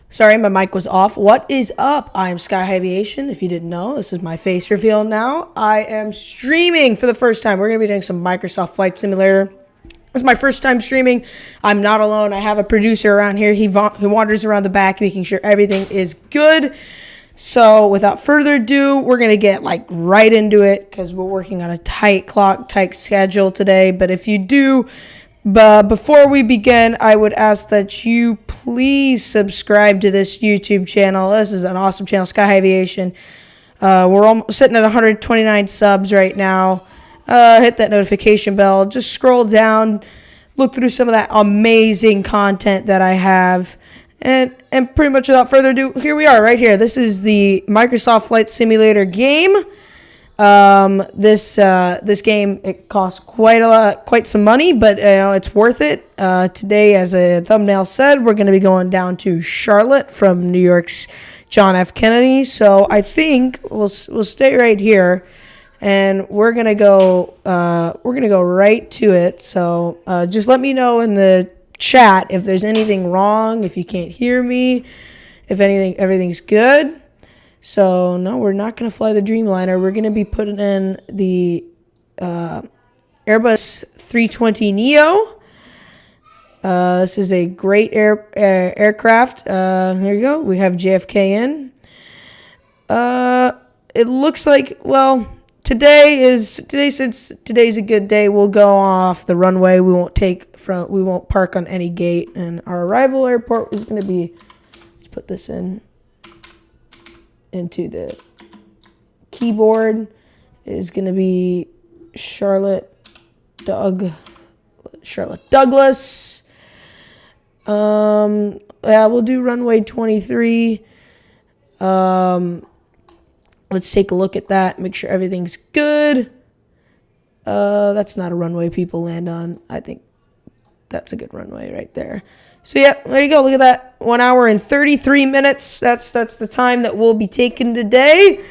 Sorry, my mic was off. What is up? I am Sky Aviation. If you didn't know, this is my face reveal now. I am streaming for the first time. We're going to be doing some Microsoft Flight Simulator. This is my first time streaming. I'm not alone. I have a producer around here. He wanders around the back making sure everything is good. So without further ado, we're going to get right into it because we're working on a tight clock, tight schedule today. But if you do... But before we begin, I would ask that you please subscribe to this YouTube channel. This is an awesome channel, Sky Aviation. We're almost sitting at 129 subs right now. Hit that notification bell. Just scroll down, look through some of that amazing content that I have. And pretty much without further ado, here we are right here. This is the Microsoft Flight Simulator game. This game, it costs quite some money, but it's worth it. Today, as a thumbnail said, we're going to be going down to Charlotte from New York's John F. Kennedy. So I think we'll stay right here, and we're gonna go right to it. So just let me know in the chat if there's anything wrong, if you can't hear me, if everything's good. So, no, we're not going to fly the Dreamliner. We're going to be putting in the Airbus A320 Neo. This is a great aircraft. Here you go. We have JFK in. It looks like, well, since today's a good day, we'll go off the runway. We won't park on any gate. And our arrival airport is going to be, let's put this into the keyboard, is going to be Charlotte Douglas. Yeah, we'll do runway 23. Let's take a look at that, make sure everything's good. That's not a runway people land on. I think that's a good runway right there. So yeah, there you go. Look at that. 1 hour and 33 minutes. That's the time that we'll be taking today.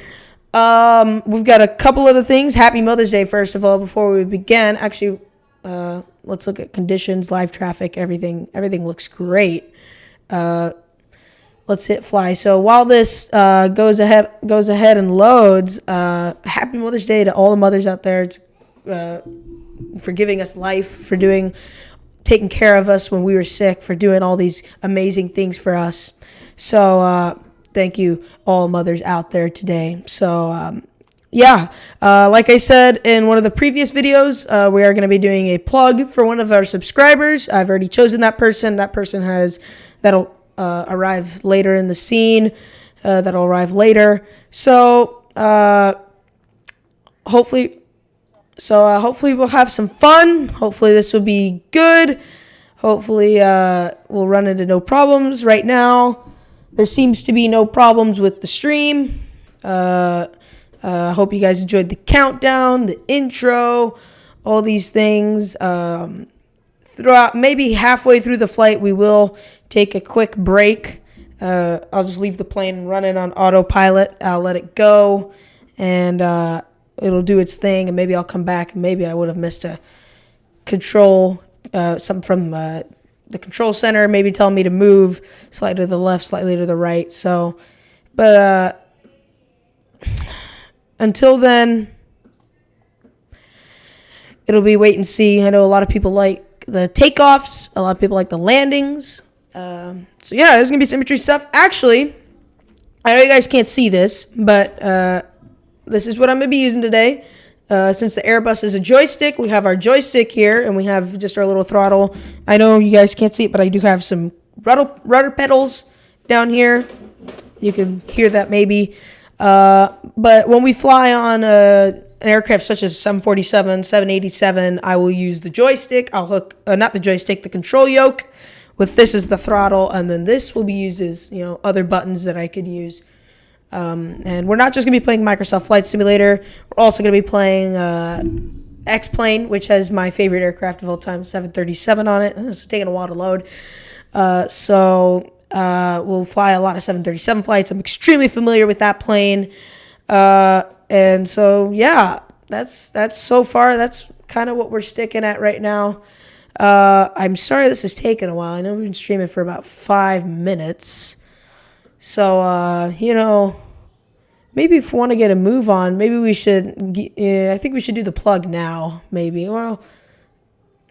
We've got a couple other things. Happy Mother's Day, first of all, before we begin. Actually, let's look at conditions, live traffic, everything. Everything looks great. Let's hit fly. So while this goes ahead and loads, happy Mother's Day to all the mothers out there. It's, for giving us life, for taking care of us when we were sick, for doing all these amazing things for us. So thank you, all mothers out there today. So yeah, like I said in one of the previous videos, we are going to be doing a plug for one of our subscribers. I've already chosen that person. That person that'll arrive later in the scene. That'll arrive later. So hopefully we'll have some fun. Hopefully this will be good. Hopefully we'll run into no problems. Right now, there seems to be no problems with the stream. Hope you guys enjoyed the countdown, the intro, all these things. Throughout, maybe halfway through the flight, we will take a quick break. I'll just leave the plane running on autopilot. I'll let it go, and it'll do its thing, and maybe I'll come back, and maybe I would have missed a control, something from the control center, maybe telling me to move slightly to the left, slightly to the right. So, but until then, it'll be wait and see. I know a lot of people like the takeoffs, a lot of people like the landings. So yeah, there's gonna be some interesting stuff. Actually, I know you guys can't see this, but this is what I'm going to be using today. Since the Airbus is a joystick, we have our joystick here, and we have just our little throttle. I know you guys can't see it, but I do have some rudder pedals down here. You can hear that maybe. But when we fly on an aircraft such as 747, 787, I will use the joystick. I'll hook, not the joystick, the control yoke. With this as the throttle, and then this will be used as, other buttons that I could use. And we're not just going to be playing Microsoft Flight Simulator. We're also going to be playing X-Plane, which has my favorite aircraft of all time, 737 on it. It's taking a while to load. So we'll fly a lot of 737 flights. I'm extremely familiar with that plane. And so, yeah, that's so far, that's kind of what we're sticking at right now. I'm sorry this has taken a while. I know we've been streaming for about 5 minutes. So, you know, maybe if we want to get a move on, maybe we should, I think we should do the plug now, maybe. Well,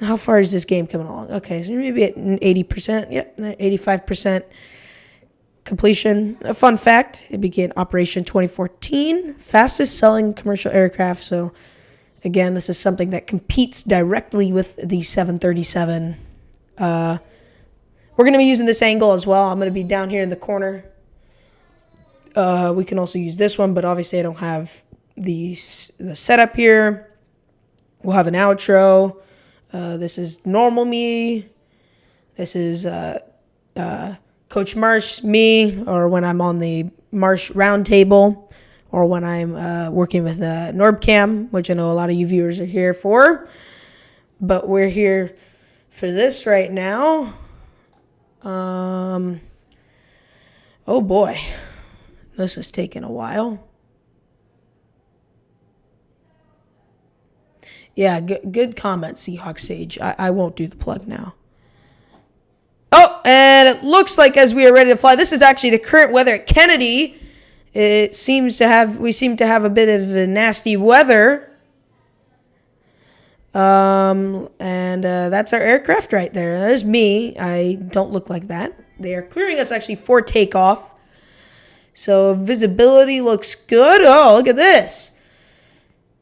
how far is this game coming along? Okay, so maybe at 80%, yep, 85% completion. A fun fact, it began operation 2014, fastest selling commercial aircraft. So, again, this is something that competes directly with the 737. We're going to be using this angle as well. I'm going to be down here in the corner. We can also use this one, but obviously I don't have the setup here. We'll have an outro. This is normal me. This is Coach Marsh me, or when I'm on the Marsh Roundtable, or when I'm working with NorbCam, which I know a lot of you viewers are here for. But we're here for this right now. Oh boy. This is taking a while. Yeah, good comment, Seahawk Sage. I won't do the plug now. Oh, and it looks like as we are ready to fly, this is actually the current weather at Kennedy. We seem to have a bit of nasty weather. And that's our aircraft right there. There's me. I don't look like that. They are clearing us actually for takeoff. So visibility looks good. Oh, look at this.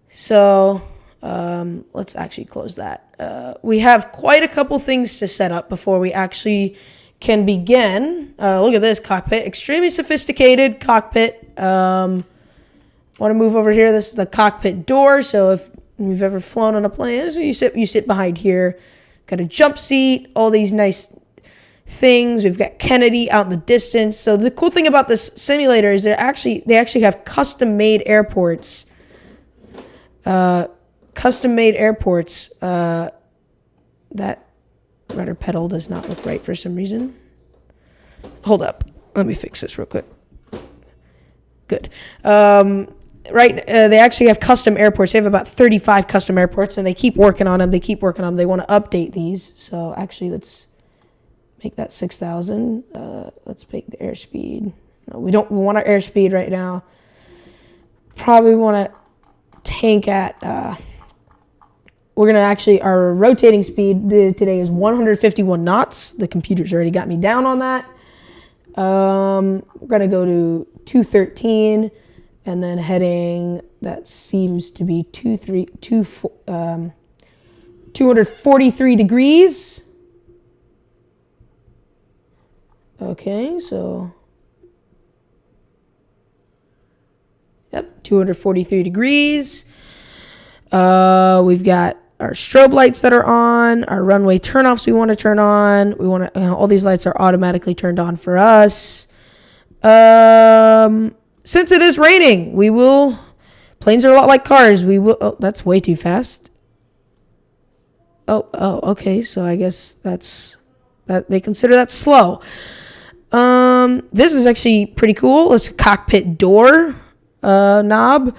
So let's actually close that. We have quite a couple things to set up before we actually can begin. Look at this cockpit. Extremely sophisticated cockpit. Want to move over here. This is the cockpit door. So if you've ever flown on a plane, so you sit behind here. Got a jump seat. All these nice things. We've got Kennedy out in the distance. So the cool thing about this simulator is they actually have custom-made airports. Custom-made airports. That rudder pedal does not look right for some reason. Hold up. Let me fix this real quick. Good. They actually have custom airports. They have about 35 custom airports, and they keep working on them. They want to update these. So actually, let's make that 6,000. Let's make the airspeed. No, we want our airspeed right now. Probably want to tank at. We're going to actually, our rotating speed today is 151 knots. The computer's already got me down on that. We're going to go to 213, and then heading, that seems to be 243 degrees. Okay, so, yep, 243 degrees. We've got our strobe lights that are on, our runway turnoffs we want to turn on. We want to, all these lights are automatically turned on for us. Since it is raining, planes are a lot like cars. Oh, that's way too fast. Oh, okay, so I guess that they consider that slow. This is actually pretty cool. It's a cockpit door knob.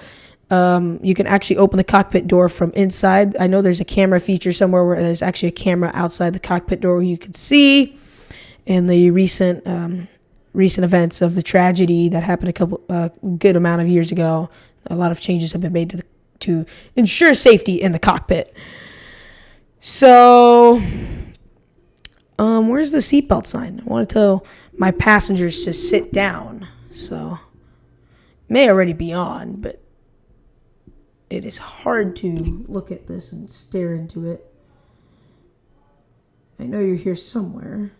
You can actually open the cockpit door from inside. I know there's a camera feature somewhere where there's actually a camera outside the cockpit door where you can see. In the recent events of the tragedy that happened a good amount of years ago, a lot of changes have been made to ensure safety in the cockpit. So, where's the seatbelt sign? I want to tell my passengers to sit down. So, may already be on, but it is hard to look at this and stare into it. I know you're here somewhere.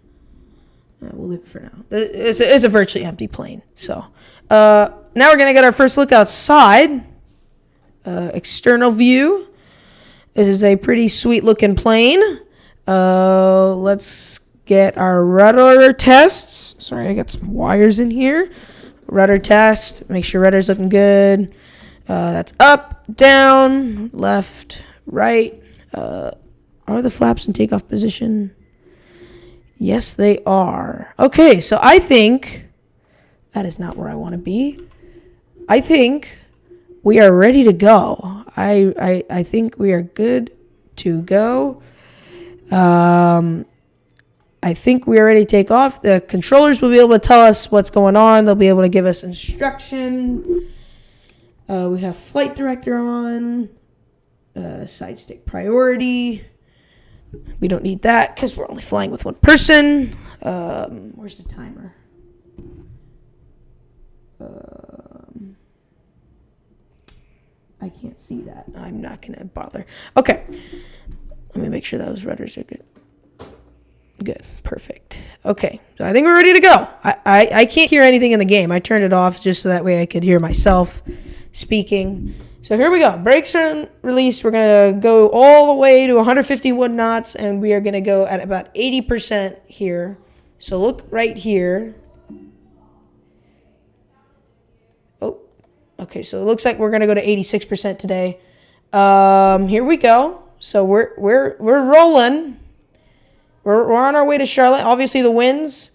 We'll leave it for now. It's a virtually empty plane. So, now we're going to get our first look outside. External view. This is a pretty sweet looking plane. Let's get our rudder tests. Sorry, I got some wires in here. Rudder test. Make sure rudder's looking good. That's up, down, left, right. Are the flaps in takeoff position? Yes, they are. Okay, so I think that is not where I want to be. I think we are ready to go. I think we are good to go. I I think we are ready to take off. The controllers will be able to tell us what's going on. They'll be able to give us instruction. We have flight director on. Side stick priority. We don't need that because we're only flying with one person. Where's the timer? I can't see that. I'm not going to bother. Okay. Let me make sure those rudders are good. Good. Perfect. Okay. So I think we're ready to go. I can't hear anything in the game. I turned it off just so that way I could hear myself speaking. So here we go. Brakes are released. We're going to go all the way to 151 knots, and we are going to go at about 80% here. So look right here. Oh, okay. So it looks like we're going to go to 86% today. Here we go. So we're rolling. We're on our way to Charlotte. Obviously, the wind's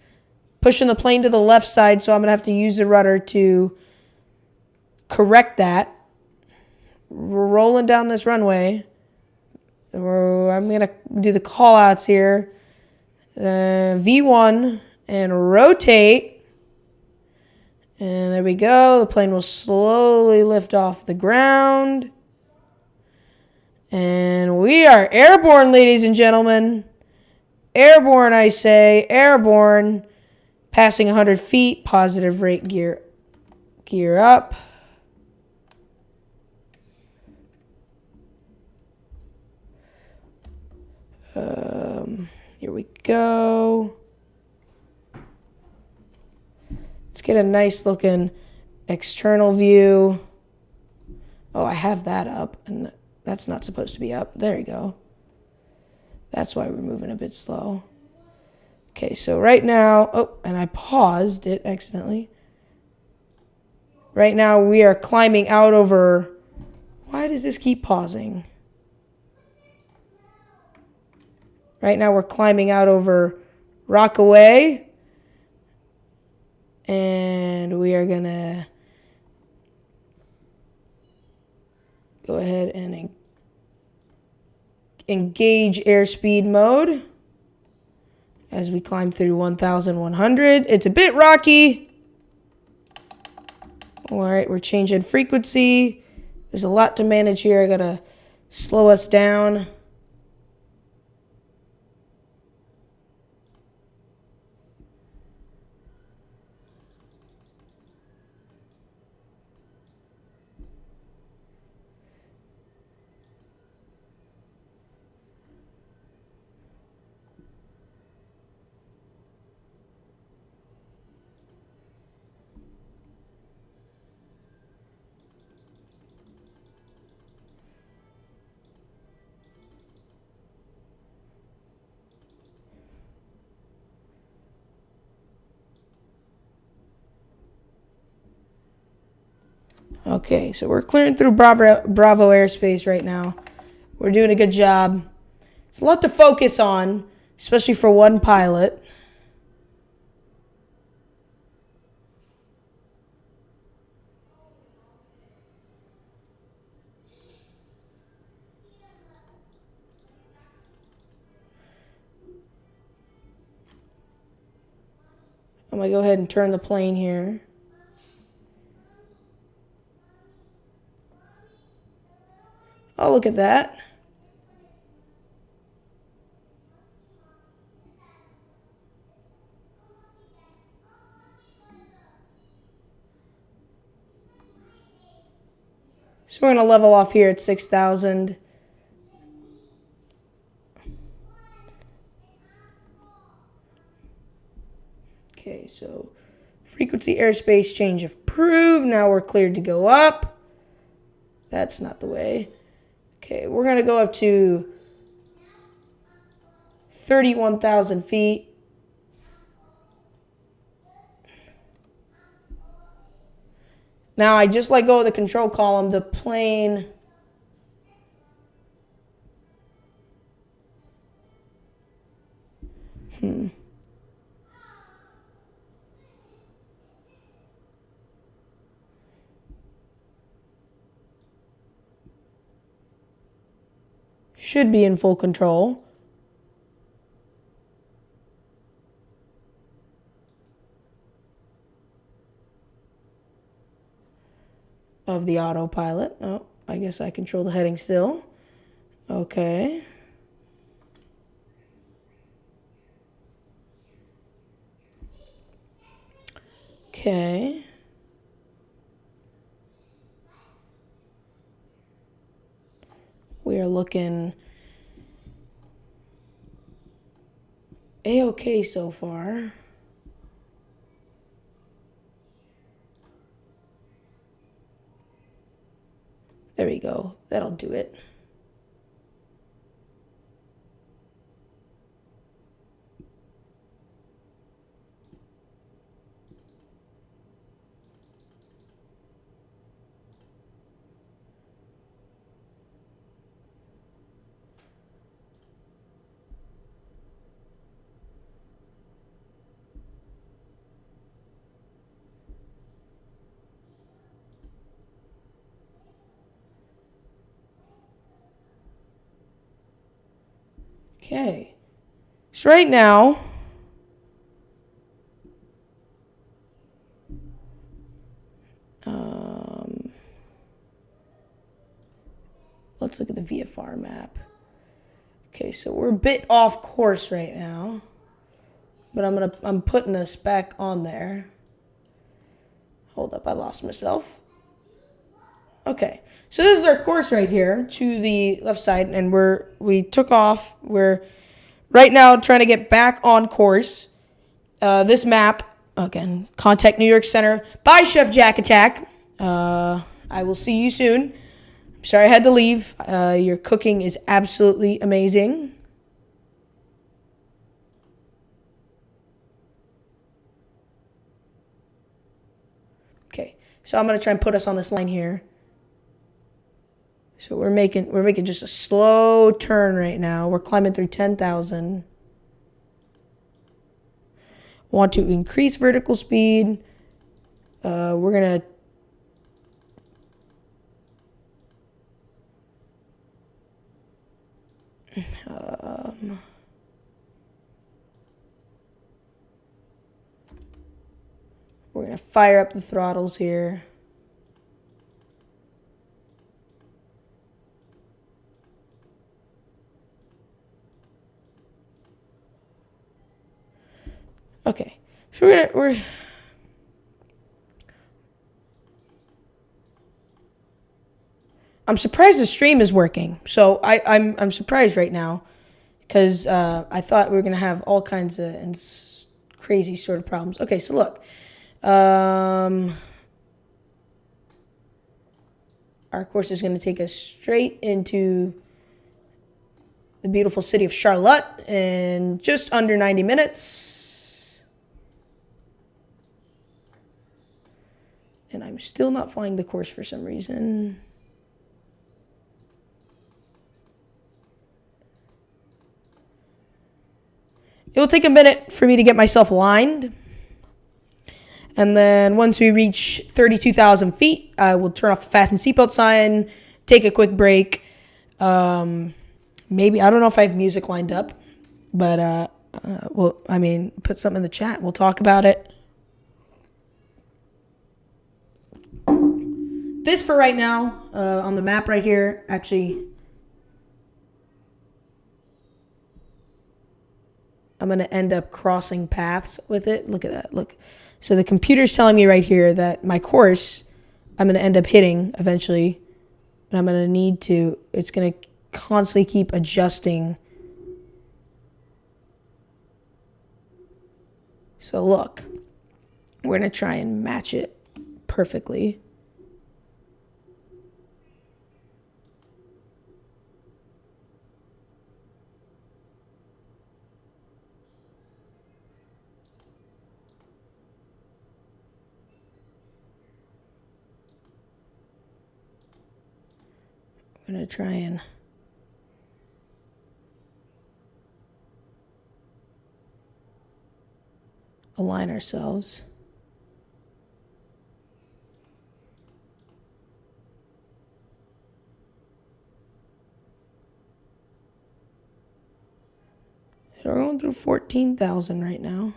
pushing the plane to the left side, so I'm going to have to use the rudder to correct that. We're rolling down this runway. I'm going to do the call-outs here. V1 and rotate. And there we go. The plane will slowly lift off the ground. And we are airborne, ladies and gentlemen. Airborne, I say. Airborne. Passing 100 feet. Positive rate gear up. Here we go. Let's get a nice looking external view. Oh, I have that up, and that's not supposed to be up. There you go. That's why we're moving a bit slow. Okay, so right now, oh, and I paused it accidentally. Right now we are climbing out over, why does this keep pausing? Right now we're climbing out over Rockaway. And we are going to go ahead and engage airspeed mode as we climb through 1,100. It's a bit rocky. All right, we're changing frequency. There's a lot to manage here. I got to slow us down. Okay, so we're clearing through Bravo airspace right now. We're doing a good job. It's a lot to focus on, especially for one pilot. I'm going to go ahead and turn the plane here. Oh, look at that. So we're going to level off here at 6,000. Okay, so frequency airspace change approved. Now we're cleared to go up. That's not the way. Okay, we're going to go up to 31,000 feet. Now, I just let go of the control column. The plane should be in full control. of the autopilot. Oh, I guess I control the heading still. Okay. Okay. We are looking A-okay so far. There we go. That'll do it. Okay. So right now, let's look at the VFR map. Okay, so we're a bit off course right now, but I'm putting us back on there. Hold up, I lost myself. Okay, so this is our course right here to the left side, and we took off. We're right now trying to get back on course. This map, again, contact New York Center. Bye, Chef Jack Attack. I will see you soon. I'm sorry I had to leave. Your cooking is absolutely amazing. Okay, so I'm gonna try and put us on this line here. So we're making just a slow turn right now. We're climbing through 10,000. Want to increase vertical speed. We're gonna fire up the throttles here. Okay, so I'm surprised the stream is working. So I'm surprised right now because I thought we were gonna have all kinds of crazy sort of problems. Okay, so look, our course is gonna take us straight into the beautiful city of Charlotte in just under 90 minutes. And I'm still not flying the course for some reason. It will take a minute for me to get myself aligned. And then once we reach 32,000 feet, I will turn off the fasten seatbelt sign, take a quick break. Maybe, I don't know if I have music lined up, but, well, I mean, put something in the chat. We'll talk about it. This for right now, on the map right here, actually, I'm going to end up crossing paths with it. Look at that. Look. So the computer's telling me right here that my course, I'm going to end up hitting eventually. And I'm going to need to, it's going to constantly keep adjusting. So look, we're going to try and match it perfectly. I'm going to try and align ourselves. So we're going through 14,000 right now.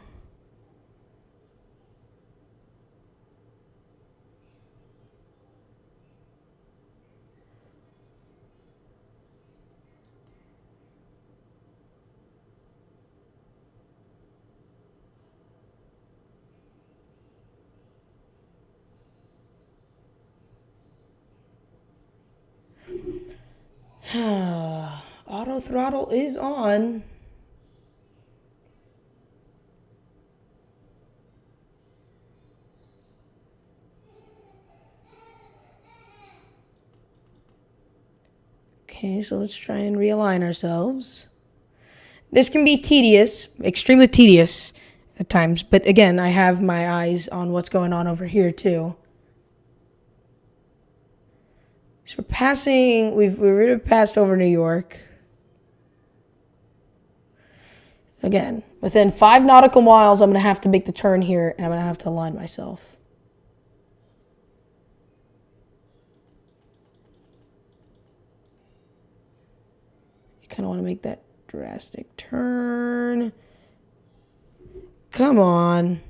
Auto throttle is on. Okay, so let's try and realign ourselves. This can be tedious, extremely tedious at times, but again, I have my eyes on what's going on over here too. So we're passing, we've already passed over New York. Again, within 5 nautical miles, I'm going to have to make the turn here, and I'm going to have to align myself. You kind of want to make that drastic turn. Come on.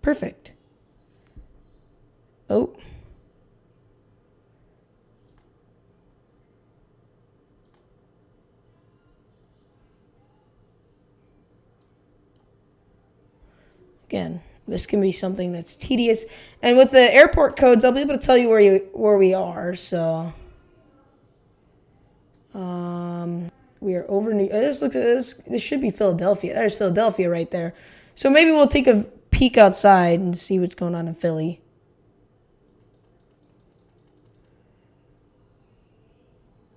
Perfect. Oh. Again, this can be something that's tedious. And with the airport codes, I'll be able to tell you where we are. So, we are over New. This should be Philadelphia. There's Philadelphia right there. So maybe we'll take a peek outside and see what's going on in Philly.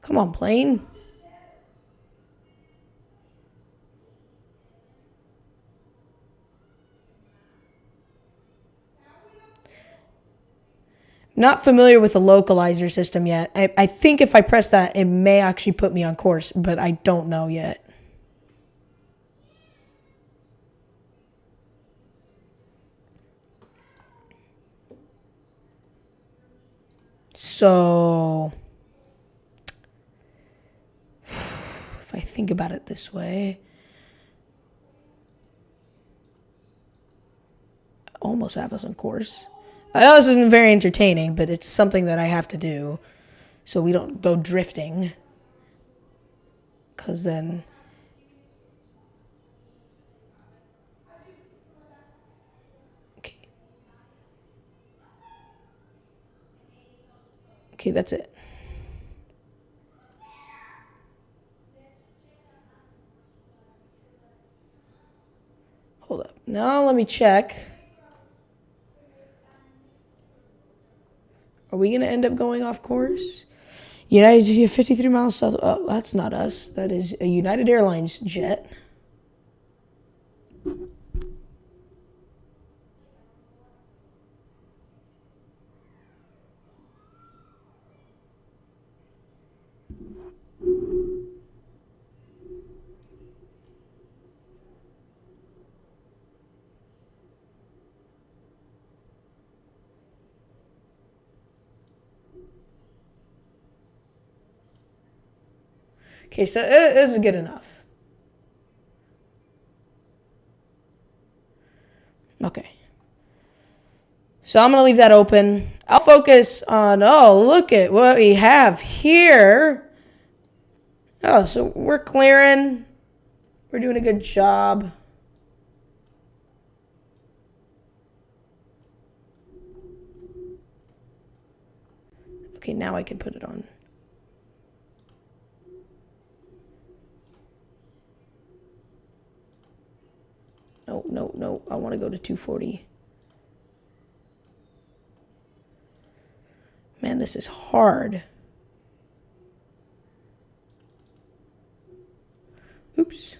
Come on, plane. Not familiar with the localizer system yet. I think if I press that, it may actually put me on course, but I don't know yet. So, if I think about it this way, I almost have us on course. I know this isn't very entertaining, but it's something that I have to do so we don't go drifting. Because then... Okay. Okay, that's it. Hold up. Now let me check. Are we going to end up going off course? United 53 miles south. Oh, that's not us. That is a United Airlines jet. Okay, so this is good enough. Okay. So I'm going to leave that open. I'll focus on, oh, look at what we have here. Oh, so we're clearing. We're doing a good job. Okay, now I can put it on. No. I want to go to 240. Man, this is hard. Oops.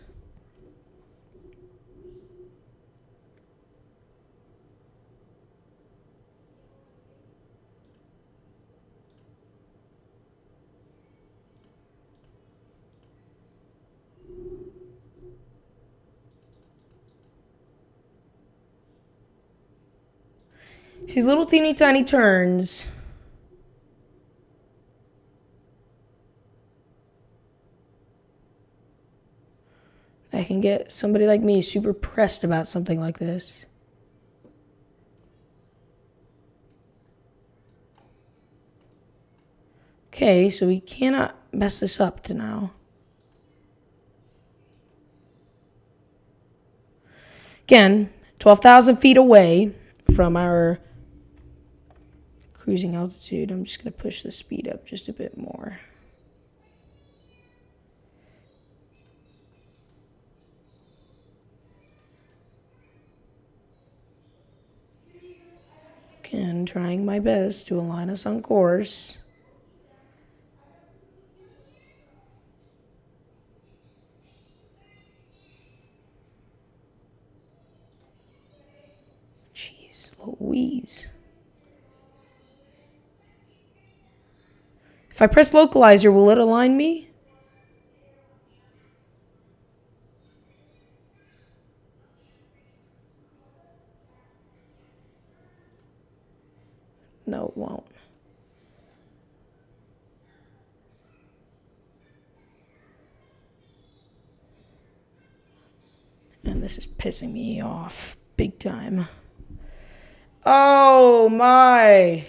These little teeny tiny turns. I can get somebody like me super pressed about something like this. Okay, so we cannot mess this up to now. Again, 12,000 feet away from our cruising altitude. I'm just going to push the speed up just a bit more. Again, trying my best to align us on course. Jeez Louise. If I press localizer, will it align me? No, it won't. And this is pissing me off big time. Oh my.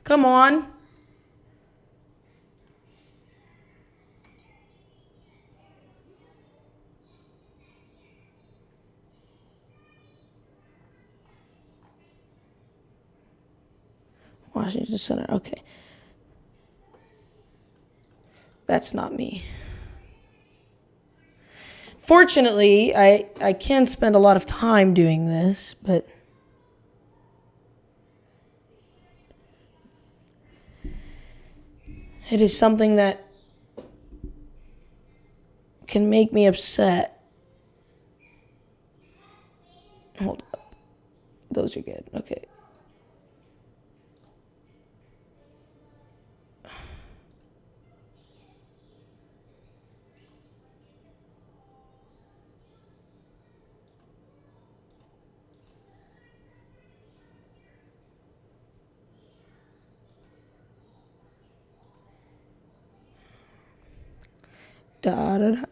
Come on. Washington Center. Okay. That's not me. Fortunately, I can spend a lot of time doing this, but it is something that can make me upset. Hold up. Those are good. Okay.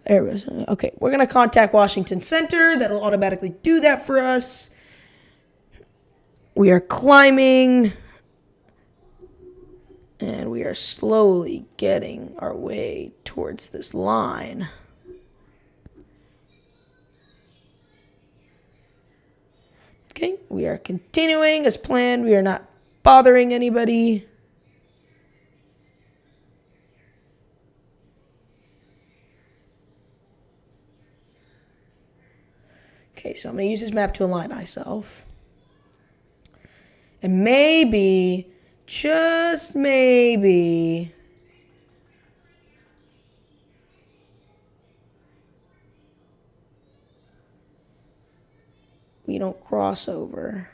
Airbus. Okay, we're going to contact Washington Center. That'll automatically do that for us. We are climbing. And we are slowly getting our way towards this line. Okay, we are continuing as planned. We are not bothering anybody. Okay, so I'm going to use this map to align myself. And maybe, just maybe, we don't cross over.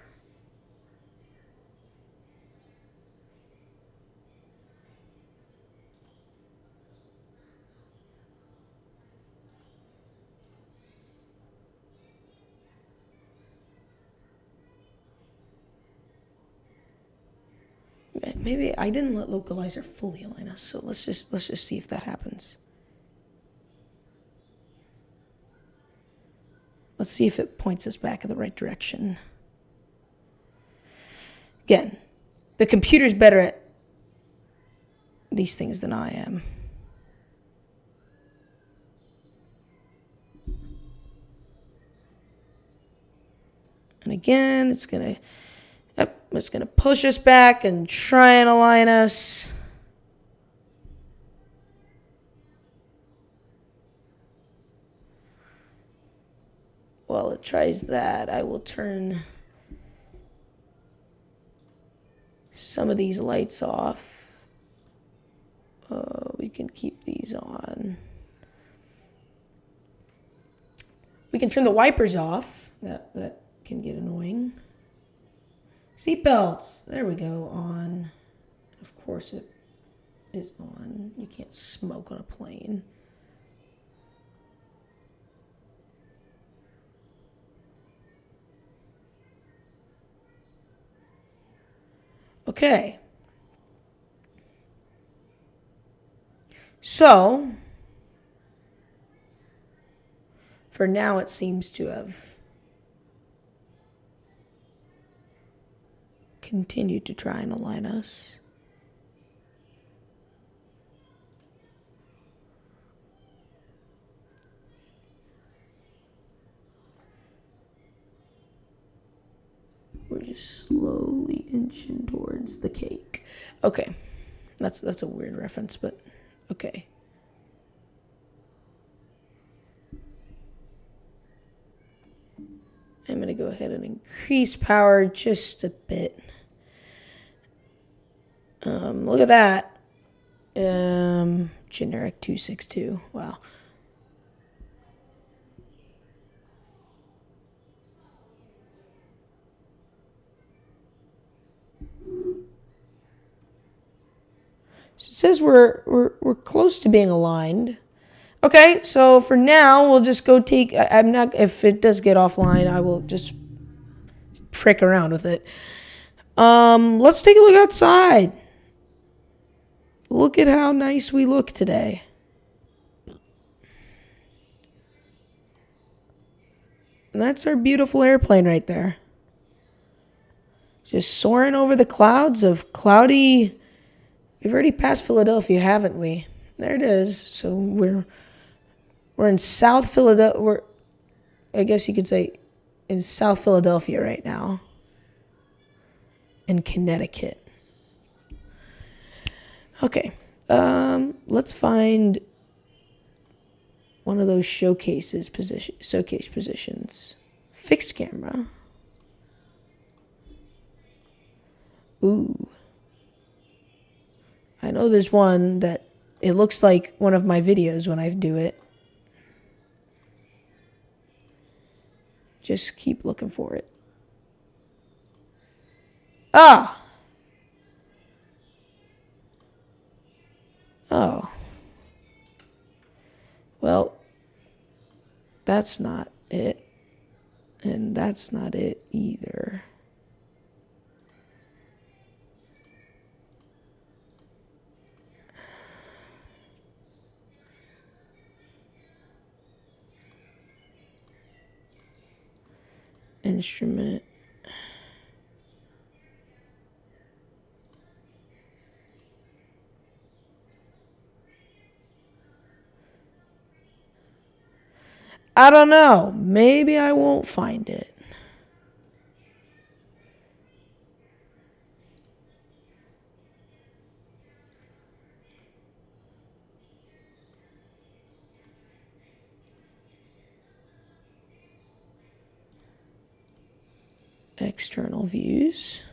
Maybe I didn't let localizer fully align us, so let's just see if that happens. Let's see if it points us back in the right direction. Again, the computer's better at these things than I am. And again, it's gonna push us back and try and align us. While it tries that, I will turn some of these lights off. We can keep these on. We can turn the wipers off. That can get annoying. Seatbelts. There we go. On. Of course it is on. You can't smoke on a plane. Okay. So, for now it seems to have continued to try and align us. We're just slowly inching towards the cake. Okay. That's a weird reference, but okay. I'm going to go ahead and increase power just a bit. Look at that. Generic 262. Wow. So it says we're close to being aligned. Okay, so for now we'll just go take. I'm not. If it does get offline, I will just prick around with it. Let's take a look outside. Look at how nice we look today. And that's our beautiful airplane right there. Just soaring over the clouds of cloudy. We've already passed Philadelphia, haven't we? There it is. So we're in South Philadelphia. I guess you could say in South Philadelphia right now. In Connecticut. Okay. Let's find one of those showcase positions. Fixed camera. Ooh. I know there's one that it looks like one of my videos when I do it. Just keep looking for it. Ah! Oh. Well, that's not it. And that's not it either. Instrument. I don't know. Maybe I won't find it. External views.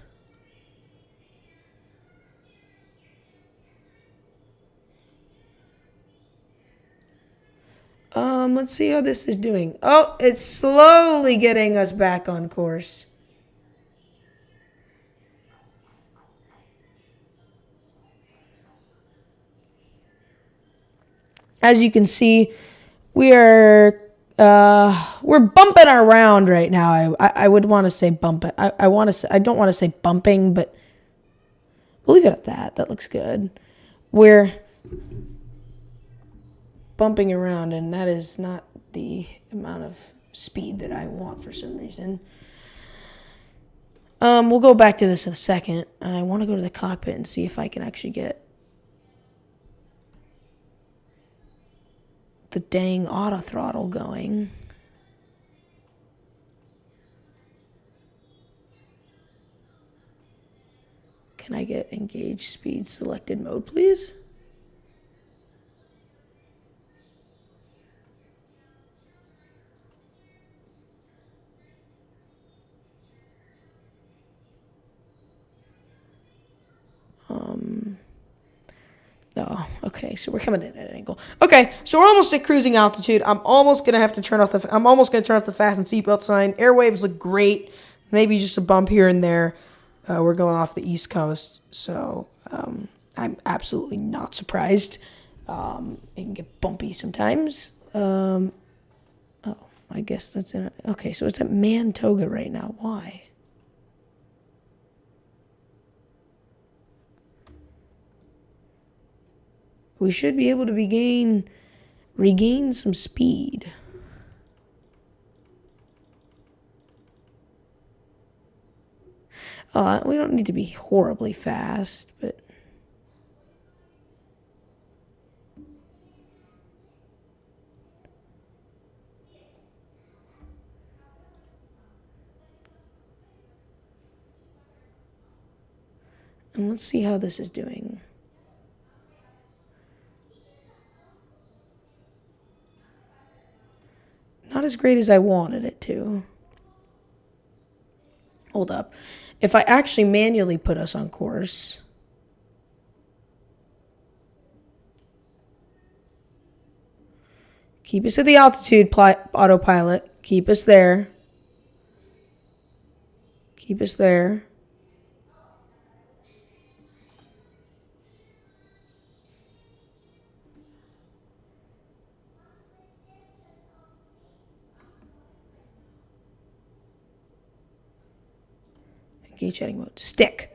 Let's see how this is doing. Oh, it's slowly getting us back on course. As you can see, we're bumping around right now. I would want to say bump it. I want to say, I don't want to say bumping, but we'll leave it at that. That looks good. We're bumping around, and that is not the amount of speed that I want for some reason. We'll go back to this in a second. I want to go to the cockpit and see if I can actually get the dang auto throttle going. Can I get engage speed selected mode, please? Oh, okay, so we're coming in at an angle. Okay, so we're almost at cruising altitude. I'm almost gonna have to turn off the fasten seatbelt sign. Airwaves look great. Maybe just a bump here and there. We're going off the East Coast, so I'm absolutely not surprised. It can get bumpy sometimes. Oh, I guess that's in it. Okay, so it's at Mantoga right now. Why? We should be able to regain some speed. We don't need to be horribly fast, but And let's see how this is doing. Not as great as I wanted it to. Hold up. If I actually manually put us on course, keep us at the altitude, autopilot. Keep us there. Keep us there. Engage heading mode. Stick.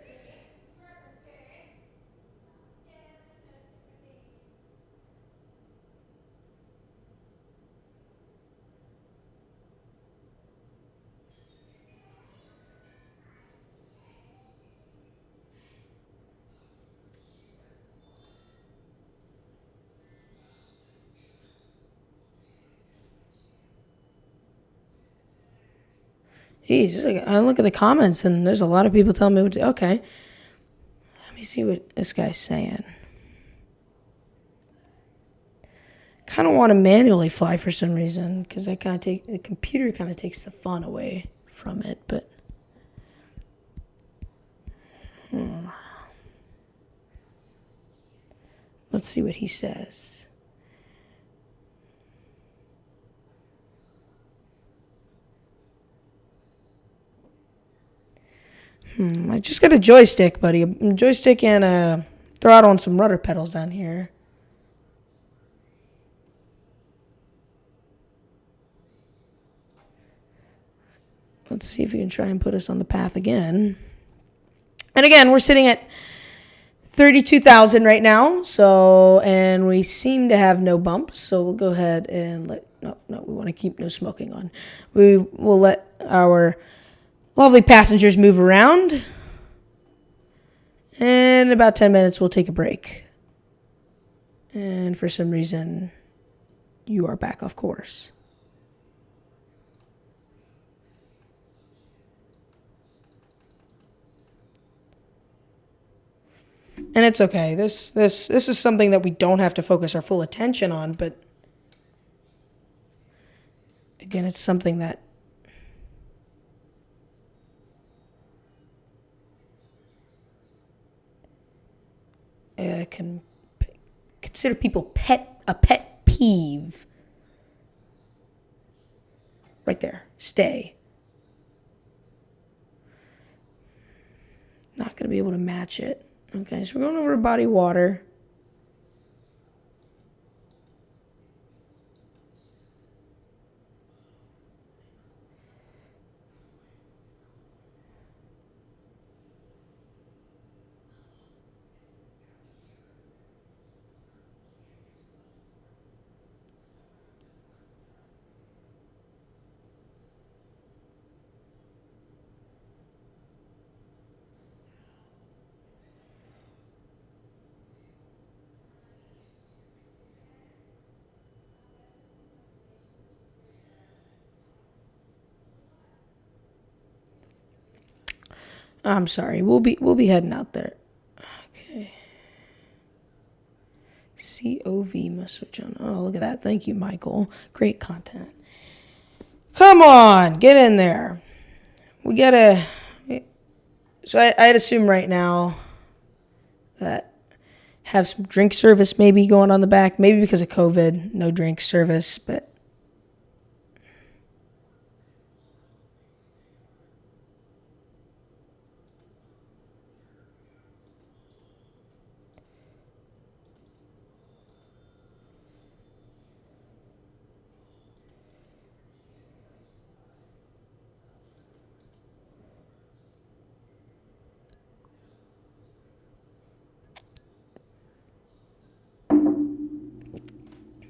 Jeez, just like, I look at the comments and there's a lot of people telling me what to do. Okay. Let me see what this guy's saying. Kind of want to manually fly for some reason because I kind of take the computer kind of takes the fun away from it, but let's see what he says. I just got a joystick, buddy. A joystick and a throttle and some rudder pedals down here. Let's see if we can try and put us on the path again. And again, we're sitting at 32,000 right now. So, and we seem to have no bumps. So we'll go ahead and no, we want to keep no smoking on. We will let our lovely passengers move around. And in about 10 minutes, we'll take a break. And for some reason, you are back off course. And it's okay. This is something that we don't have to focus our full attention on, but again, it's something that can consider people a pet peeve. Right there. Stay. Not going to be able to match it. Okay, so we're going over a body of water. I'm sorry. We'll be heading out there. Okay. COV must switch on. Oh, look at that. Thank you, Michael. Great content. Come on, get in there. We gotta. So I'd assume right now that have some drink service maybe going on the back. Maybe because of COVID, no drink service, but.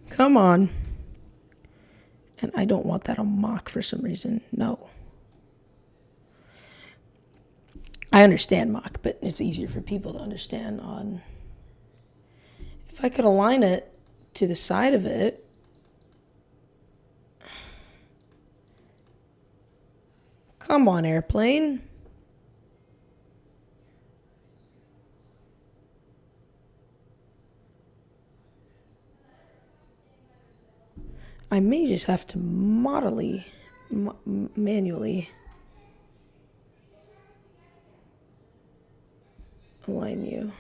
Come on. And I don't want that on Mach for some reason. No. I understand Mach, but it's easier for people to understand on... If I could align it to the side of it... Come on, airplane. I may just have to manually align you.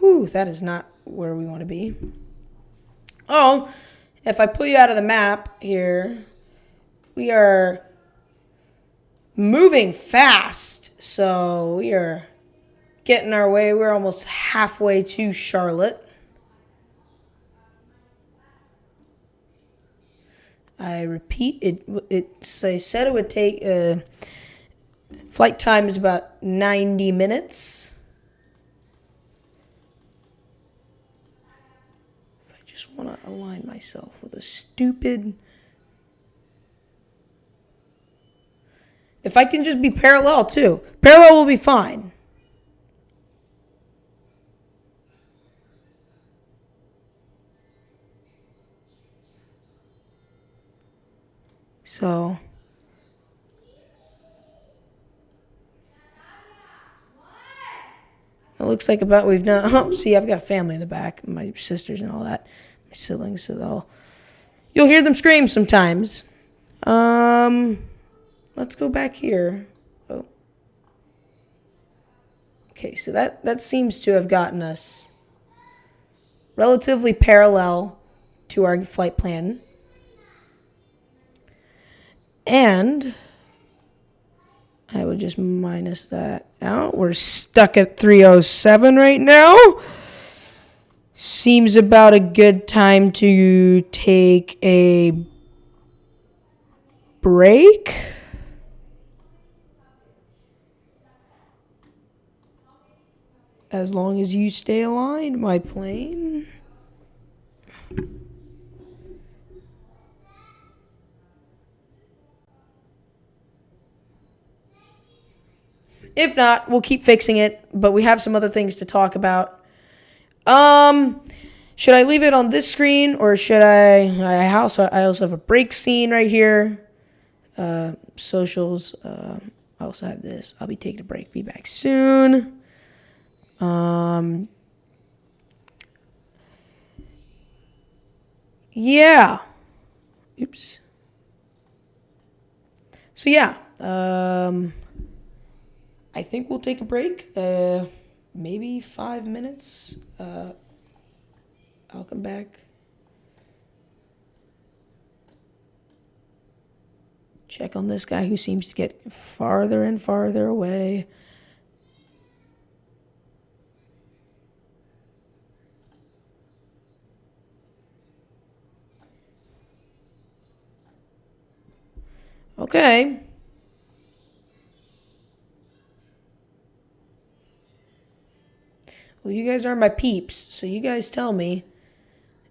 Whew, that is not where we want to be. Oh, if I pull you out of the map here, we are moving fast. So we are getting our way. We're almost halfway to Charlotte. I repeat, they said it would take, flight time is about 90 minutes. If I just want to align myself with a stupid... If I can just be parallel too. Parallel will be fine. So... It looks like about we've done... Oh, see, I've got a family in the back. My sisters and all that. My siblings, so you'll hear them scream sometimes. Let's go back here. Oh. Okay, so that seems to have gotten us relatively parallel to our flight plan. And I would just minus that out. We're stuck at 307 right now. Seems about a good time to take a break. As long as you stay aligned, my plane. If not, we'll keep fixing it, but we have some other things to talk about. Should I leave it on this screen, or should I also have a break scene right here. Socials. I also have this. I'll be taking a break. Be back soon. Yeah. Oops. So yeah. I think we'll take a break. Maybe 5 minutes. I'll come back. Check on this guy who seems to get farther and farther away. Okay. Well, you guys are my peeps, so you guys tell me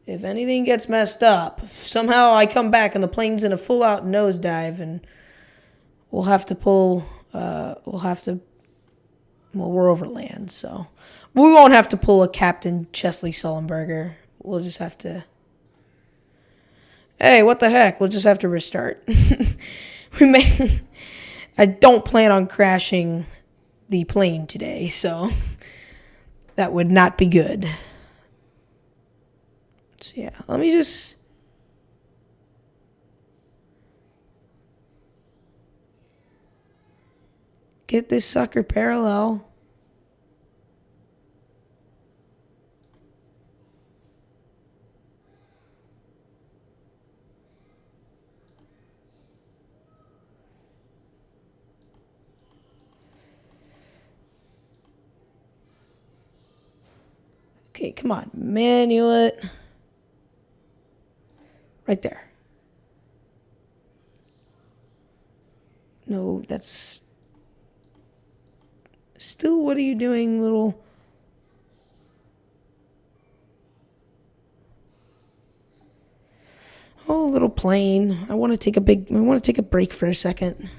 if anything gets messed up. If somehow I come back and the plane's in a full-out nosedive, and we'll have to pull. Well, we're over land, so we won't have to pull a Captain Chesley Sullenberger. We'll just have to. Hey, what the heck? We'll just have to restart. I don't plan on crashing the plane today, so that would not be good. So yeah, let me just get this sucker parallel. Okay, come on. Manual it. Right there. No, that's Still, what are you doing, little... Oh, little plane. I want to take a break for a second.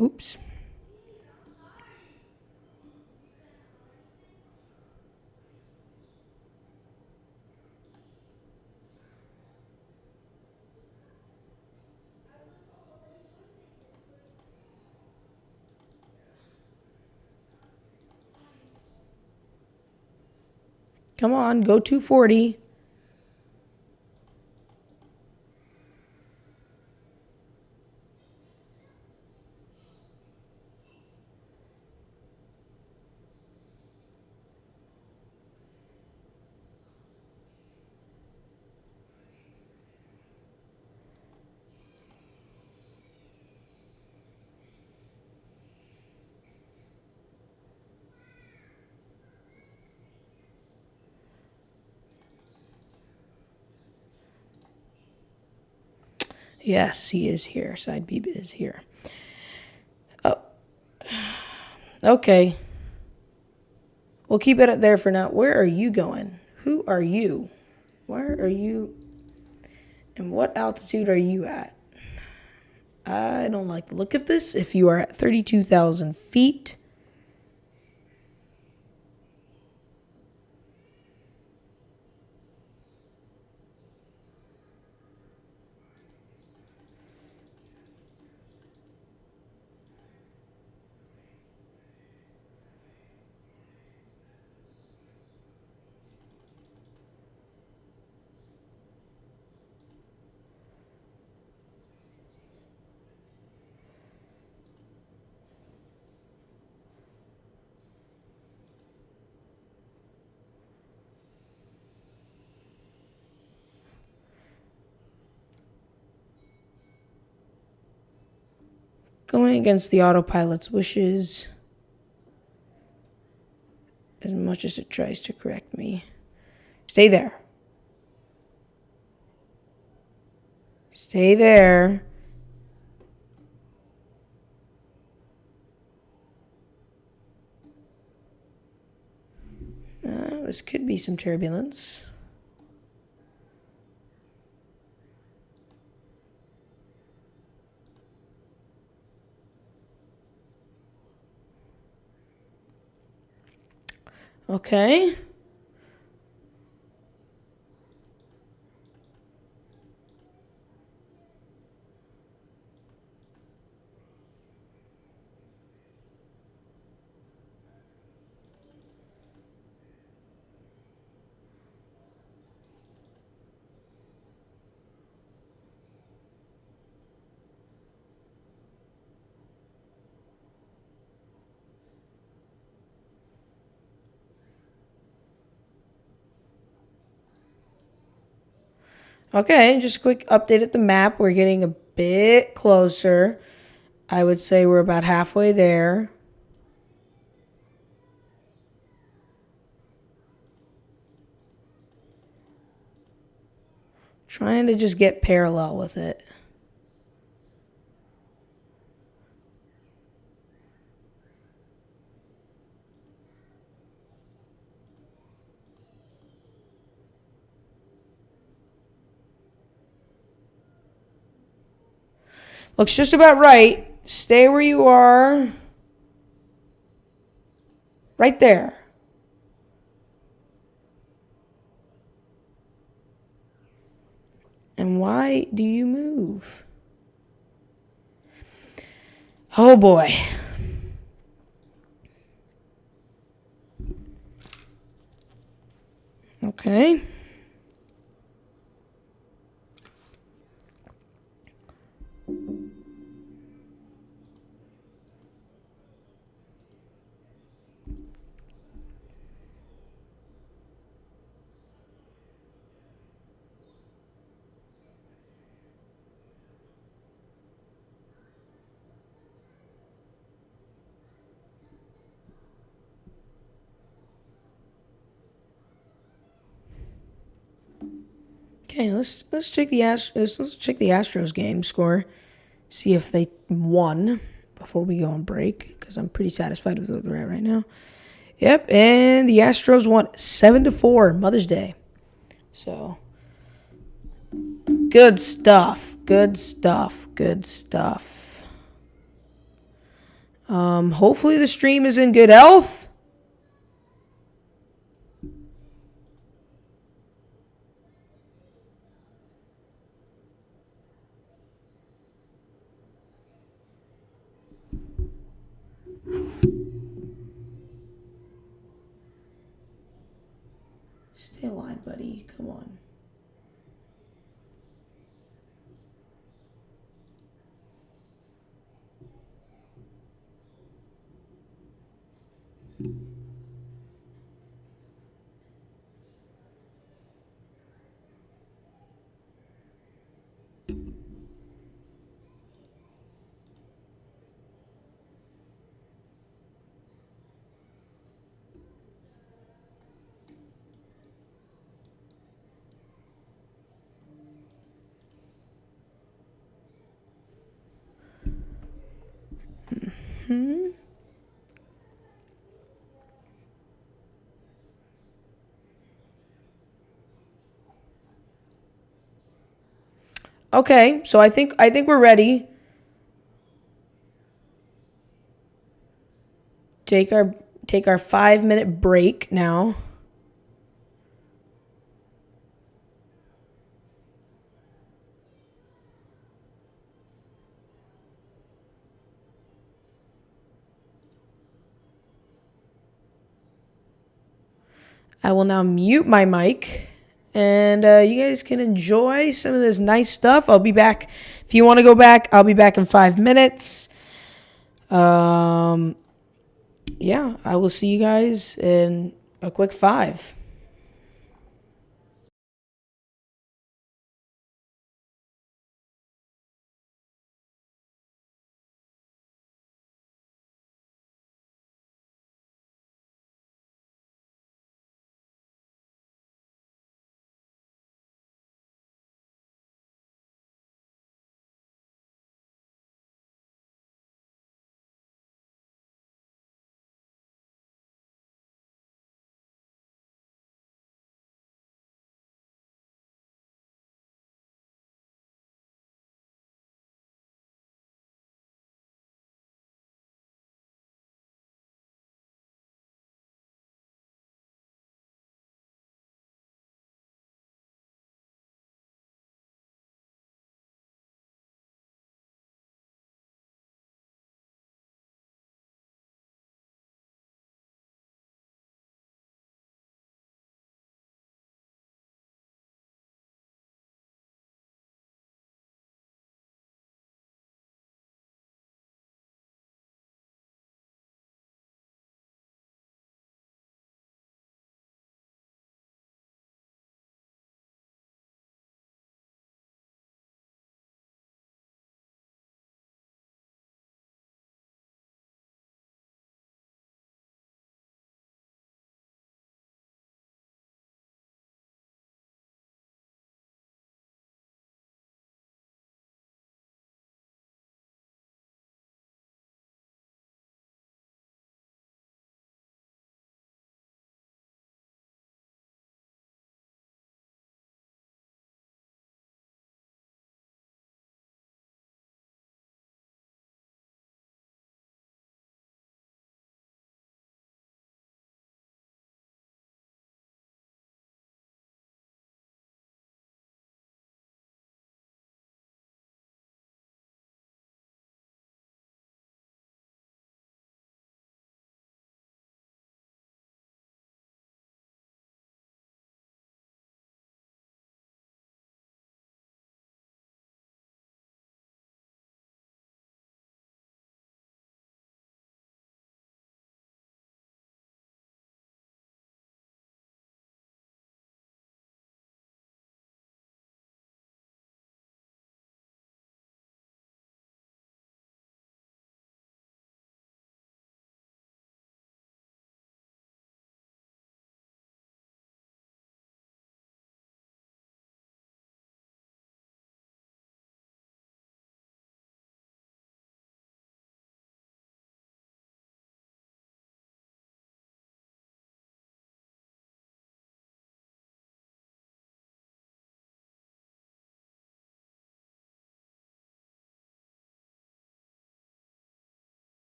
Oops. Come on, go 240. Yes, he is here. Side beep is here. Oh. Okay. We'll keep it there for now. Where are you going? Who are you? Where are you? And what altitude are you at? I don't like the look of this. If you are at 32,000 feet... Going against the autopilot's wishes as much as it tries to correct me. Stay there. Stay there. This could be some turbulence. Okay. Okay, just a quick update at the map. We're getting a bit closer. I would say we're about halfway there. Trying to just get parallel with it. Looks just about right. Stay where you are. Right there. And why do you move? Oh boy. Okay. Okay, let's check the let's check the Astros game score. See if they won before we go on break, because I'm pretty satisfied with where they're at right now. Yep, and the Astros won 7-4, Mother's Day. So, good stuff. Good stuff. Good stuff. Hopefully the stream is in good health. Stay alive, buddy. Come on. Okay, so I think we're ready. Take our 5-minute break now. I will now mute my mic, and you guys can enjoy some of this nice stuff. I'll be back. If you want to go back, I'll be back in 5 minutes. Yeah, I will see you guys in a quick 5.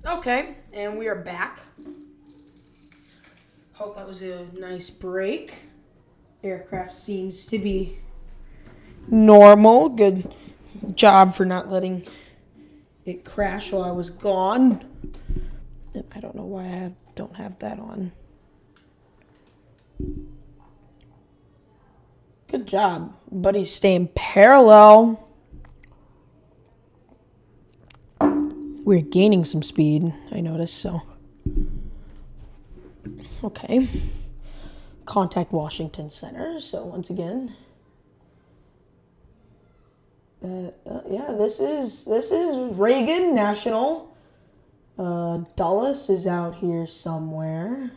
Okay, and we are back. Hope that was a nice break. Aircraft seems to be normal. Good job for not letting it crash while I was gone. And I don't know why I don't have that on. Good job. Buddy's staying parallel. We're gaining some speed, I noticed, so. Okay. Contact Washington Center. So once again, yeah, this is Reagan National. Dulles is out here somewhere.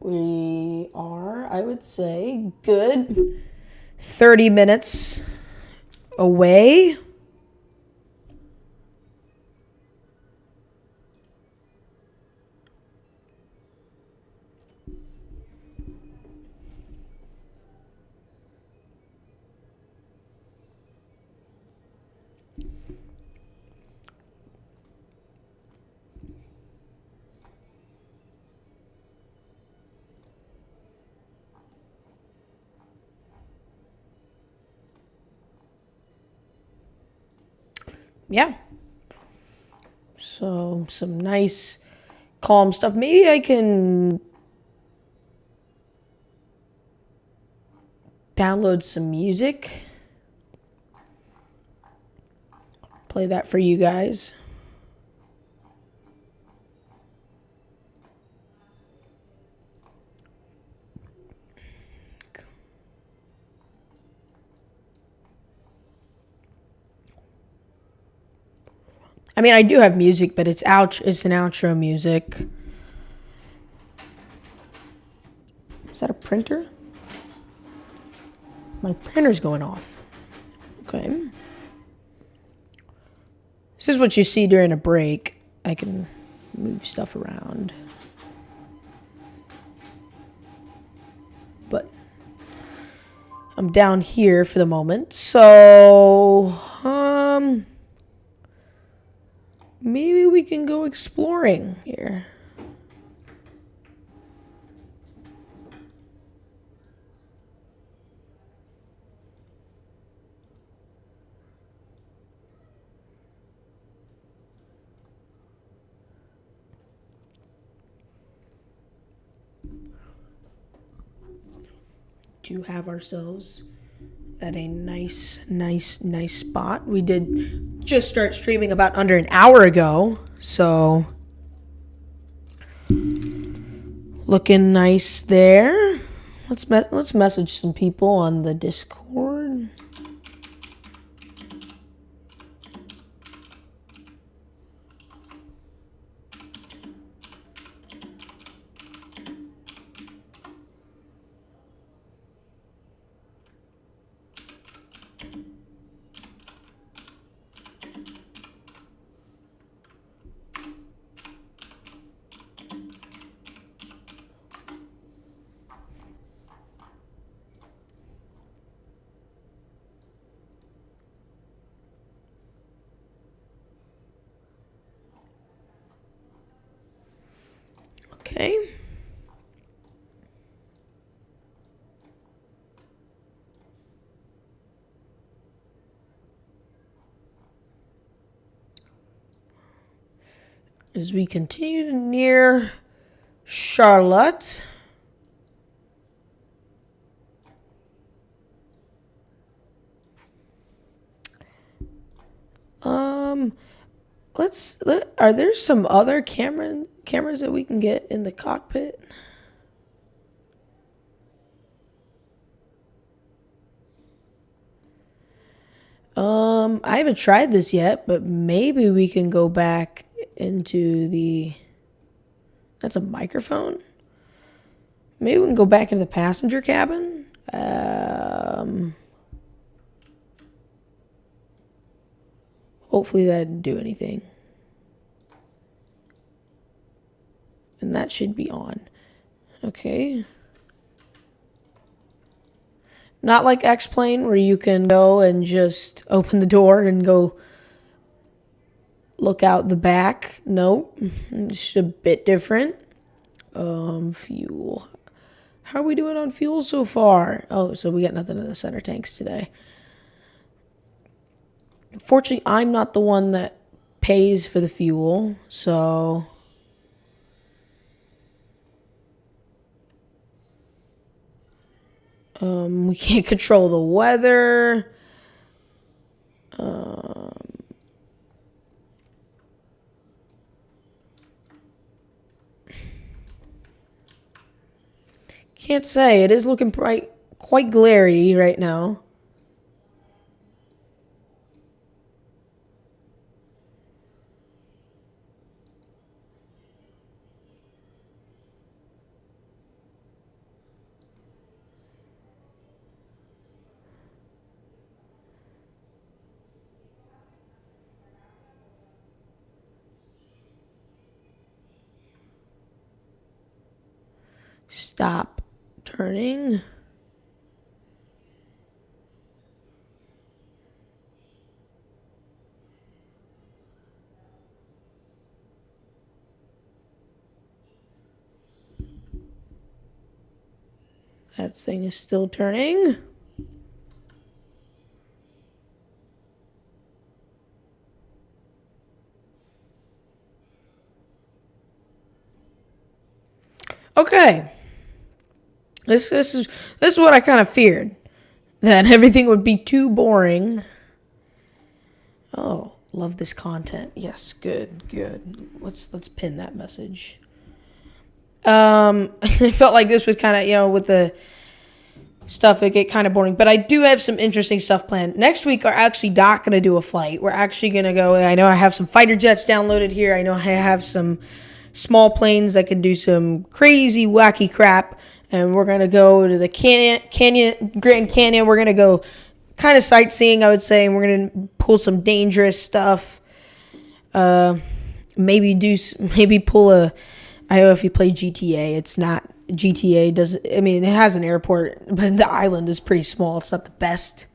We are, I would say, good 30 minutes away. Yeah. So some nice calm stuff. Maybe I can download some music. Play that for you guys. I mean, I do have music, but it's an outro music. Is that a printer? My printer's going off. Okay. This is what you see during a break. I can move stuff around. But I'm down here for the moment. So, maybe we can go exploring here. To have ourselves at a nice spot. We did just start streaming about under an hour ago, so looking nice there. Let's message some people on the Discord. Okay. As we continue to near Charlotte. Are there some other cameras that we can get in the cockpit? I haven't tried this yet, but maybe we can go back into the... That's a microphone? Maybe we can go back into the passenger cabin? Hopefully that didn't do anything. And that should be on. Okay. Not like X-Plane where you can go and just open the door and go look out the back. Nope. It's a bit different. Fuel. How are we doing on fuel so far? Oh, so we got nothing in the center tanks today. Fortunately, I'm not the one that pays for the fuel, so we can't control the weather. Can't say. It is looking quite glary right now. Stop turning. That thing is still turning. Okay. This is what I kind of feared. That everything would be too boring. Oh, love this content. Yes, good. Let's pin that message. I felt like this would kind of, with the stuff, it get kind of boring. But I do have some interesting stuff planned. Next week, we're actually not going to do a flight. We're actually going to go, I know I have some fighter jets downloaded here. I know I have some small planes that can do some crazy, wacky crap. And we're going to go to the Grand Canyon. We're going to go kind of sightseeing, I would say. And we're going to pull some dangerous stuff. Maybe pull a... I know if you play GTA, it's not... GTA it has an airport, but the island is pretty small. It's not the best.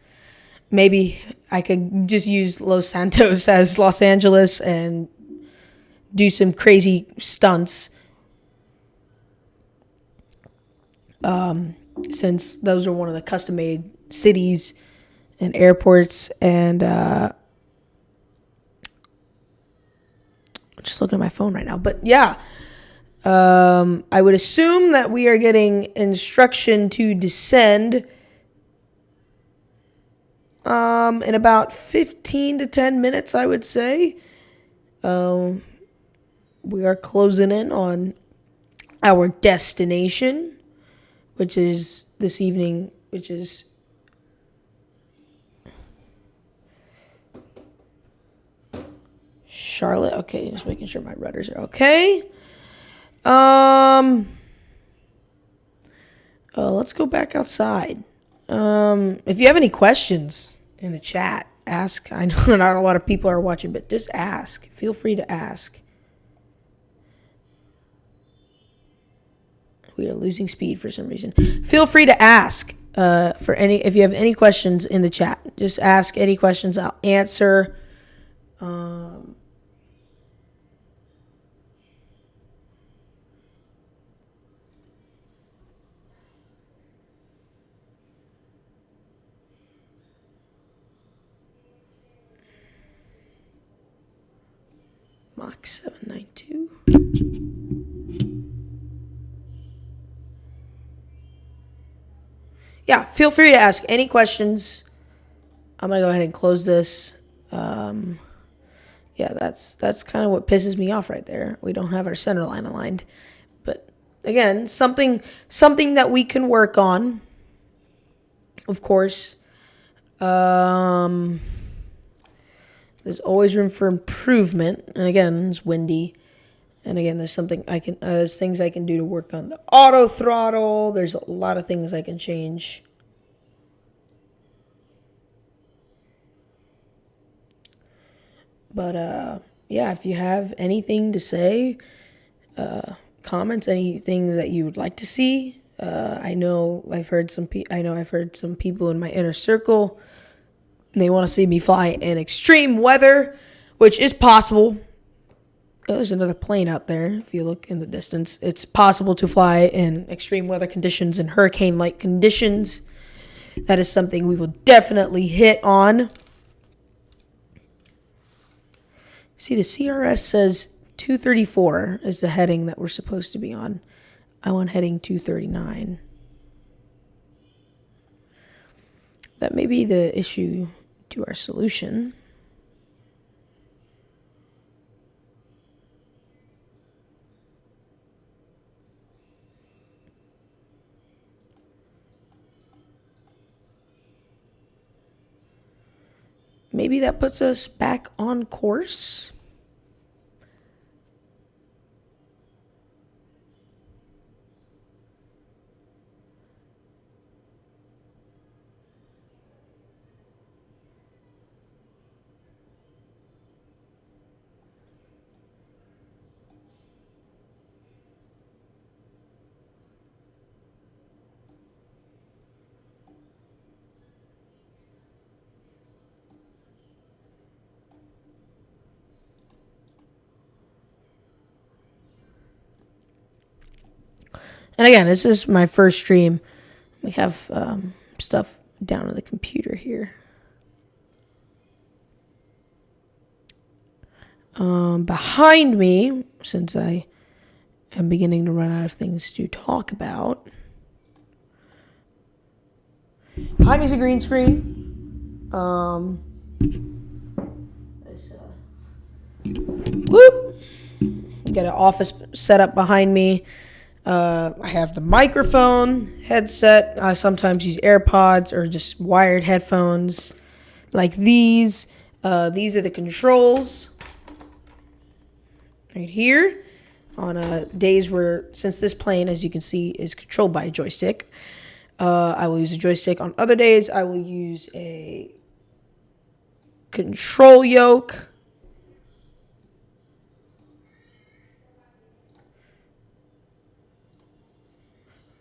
Maybe I could just use Los Santos as Los Angeles and do some crazy stunts. Since those are one of the custom-made cities and airports, and just looking at my phone right now. But yeah, I would assume that we are getting instruction to descend in about 15 to 10 minutes, I would say. We are closing in on our destination, which is this evening, which is Charlotte. Okay, just making sure my rudders are okay. Let's go back outside. If you have any questions in the chat, ask. I know not a lot of people are watching, but just ask. Feel free to ask. We are losing speed for some reason. Feel free to ask if you have any questions in the chat. Just ask any questions. I'll answer. Mach 792. Yeah, feel free to ask any questions. I'm going to go ahead and close this. Yeah, that's kind of what pisses me off right there. We don't have our center line aligned. But again, something that we can work on. Of course. There's always room for improvement. And again, it's windy. And again, there's things I can do to work on the auto throttle. There's a lot of things I can change. But yeah, if you have anything to say, comments, anything that you would like to see, I know I've heard some people in my inner circle. They want to see me fly in extreme weather, which is possible. There's another plane out there. If you look in the distance, it's possible to fly in extreme weather conditions and hurricane-like conditions. That is something we will definitely hit on. See, the CRS says 234 is the heading that we're supposed to be on. I want heading 239. That may be the issue to our solution. Maybe that puts us back on course. And again, this is my first stream. We have stuff down on the computer here. Behind me, since I am beginning to run out of things to talk about, behind me is a green screen. Whoop! Got an office set up behind me. I have the microphone headset. I sometimes use AirPods or just wired headphones like these. These are the controls right here on days where, since this plane, as you can see, is controlled by a joystick, I will use a joystick. On other days, I will use a control yoke.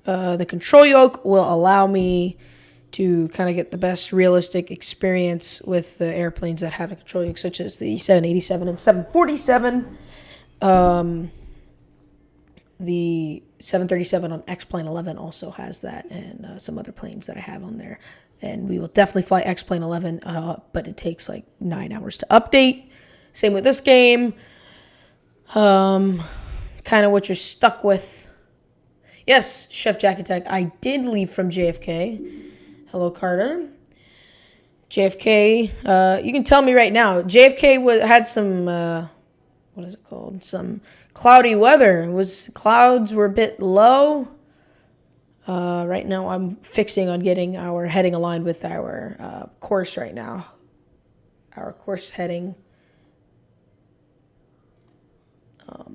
The control yoke will allow me to kind of get the best realistic experience with the airplanes that have a control yoke, such as the 787 and 747. The 737 on X-Plane 11 also has that, and some other planes that I have on there. And we will definitely fly X-Plane 11, but it takes like 9 hours to update. Same with this game. Kind of what you're stuck with. Yes, Chef Jack Attack. I did leave from JFK. Hello, Carter. JFK. You can tell me right now. JFK had some. What is it called? Some cloudy weather. Clouds were a bit low. Right now, I'm fixing on getting our heading aligned with our course right now. Our course heading.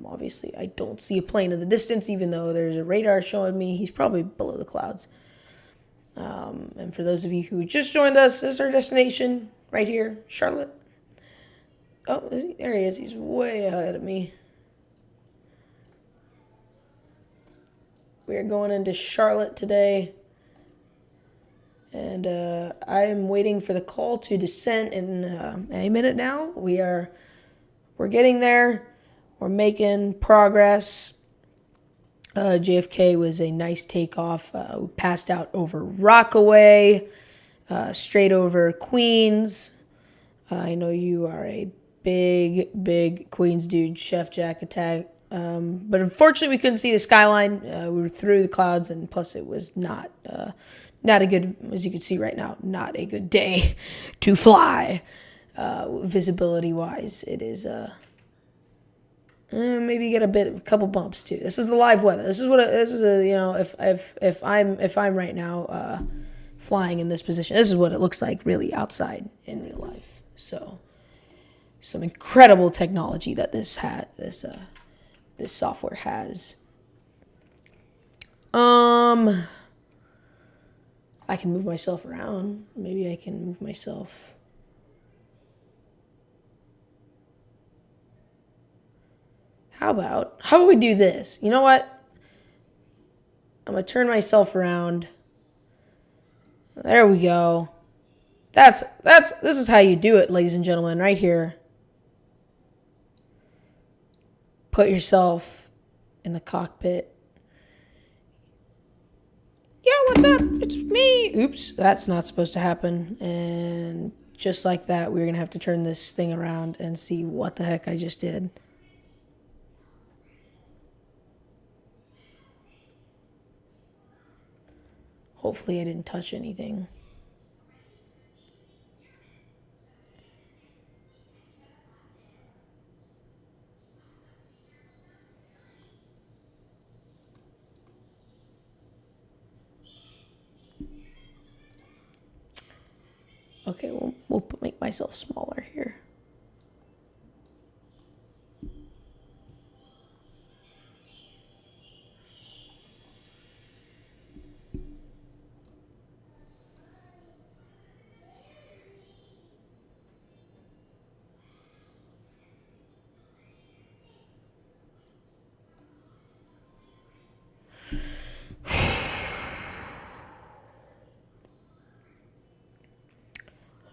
Obviously, I don't see a plane in the distance, even though there's a radar showing me he's probably below the clouds. And for those of you who just joined us, this is our destination right here, Charlotte. Oh, there he is. He's way ahead of me. We are going into Charlotte today. And I am waiting for the call to descent in any minute now. We're getting there. We're making progress. JFK was a nice takeoff. We passed out over Rockaway, straight over Queens. I know you are a big Queens dude, Chef Jack Attack. But unfortunately, we couldn't see the skyline. We were through the clouds, and plus it was not a good, as you can see right now, not a good day to fly. Visibility-wise, it is... maybe get a couple bumps too. This is the live weather. If I'm right now flying in this position, this is what it looks like really outside in real life. So some incredible technology that this software has. I can move myself around. Maybe I can move myself. How about we do this? You know what? I'm going to turn myself around. There we go. This is how you do it, ladies and gentlemen, right here. Put yourself in the cockpit. Yeah, what's up? It's me. Oops, that's not supposed to happen. And just like that, we're going to have to turn this thing around and see what the heck I just did. Hopefully I didn't touch anything. Okay, we'll make myself smaller here.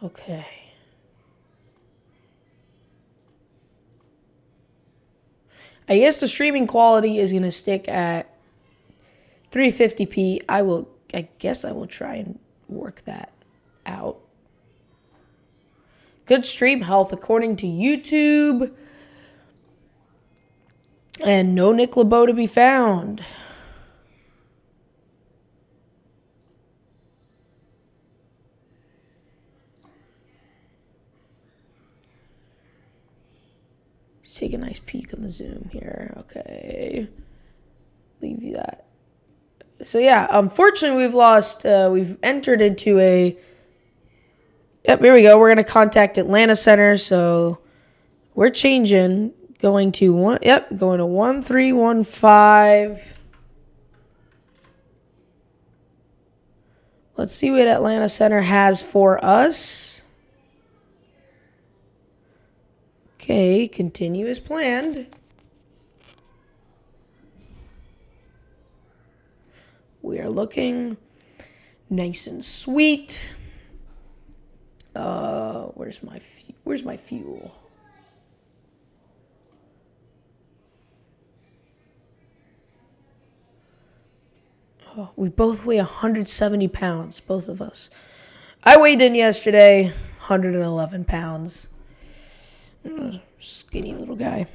Okay. I guess the streaming quality is going to stick at 350p. I guess I will try and work that out. Good stream health according to YouTube. And no Nick LeBeau to be found. Let's take a nice peek on the zoom here. Okay. Leave you that. So yeah, unfortunately we've entered into a, yep, here we go. We're going to contact Atlanta Center. So we're changing, going to 1315. Let's see what Atlanta Center has for us. Okay, continue as planned. We are looking nice and sweet. Where's my fuel? Oh, we both weigh 170 pounds, both of us. I weighed in yesterday, 111 pounds. Skinny little guy.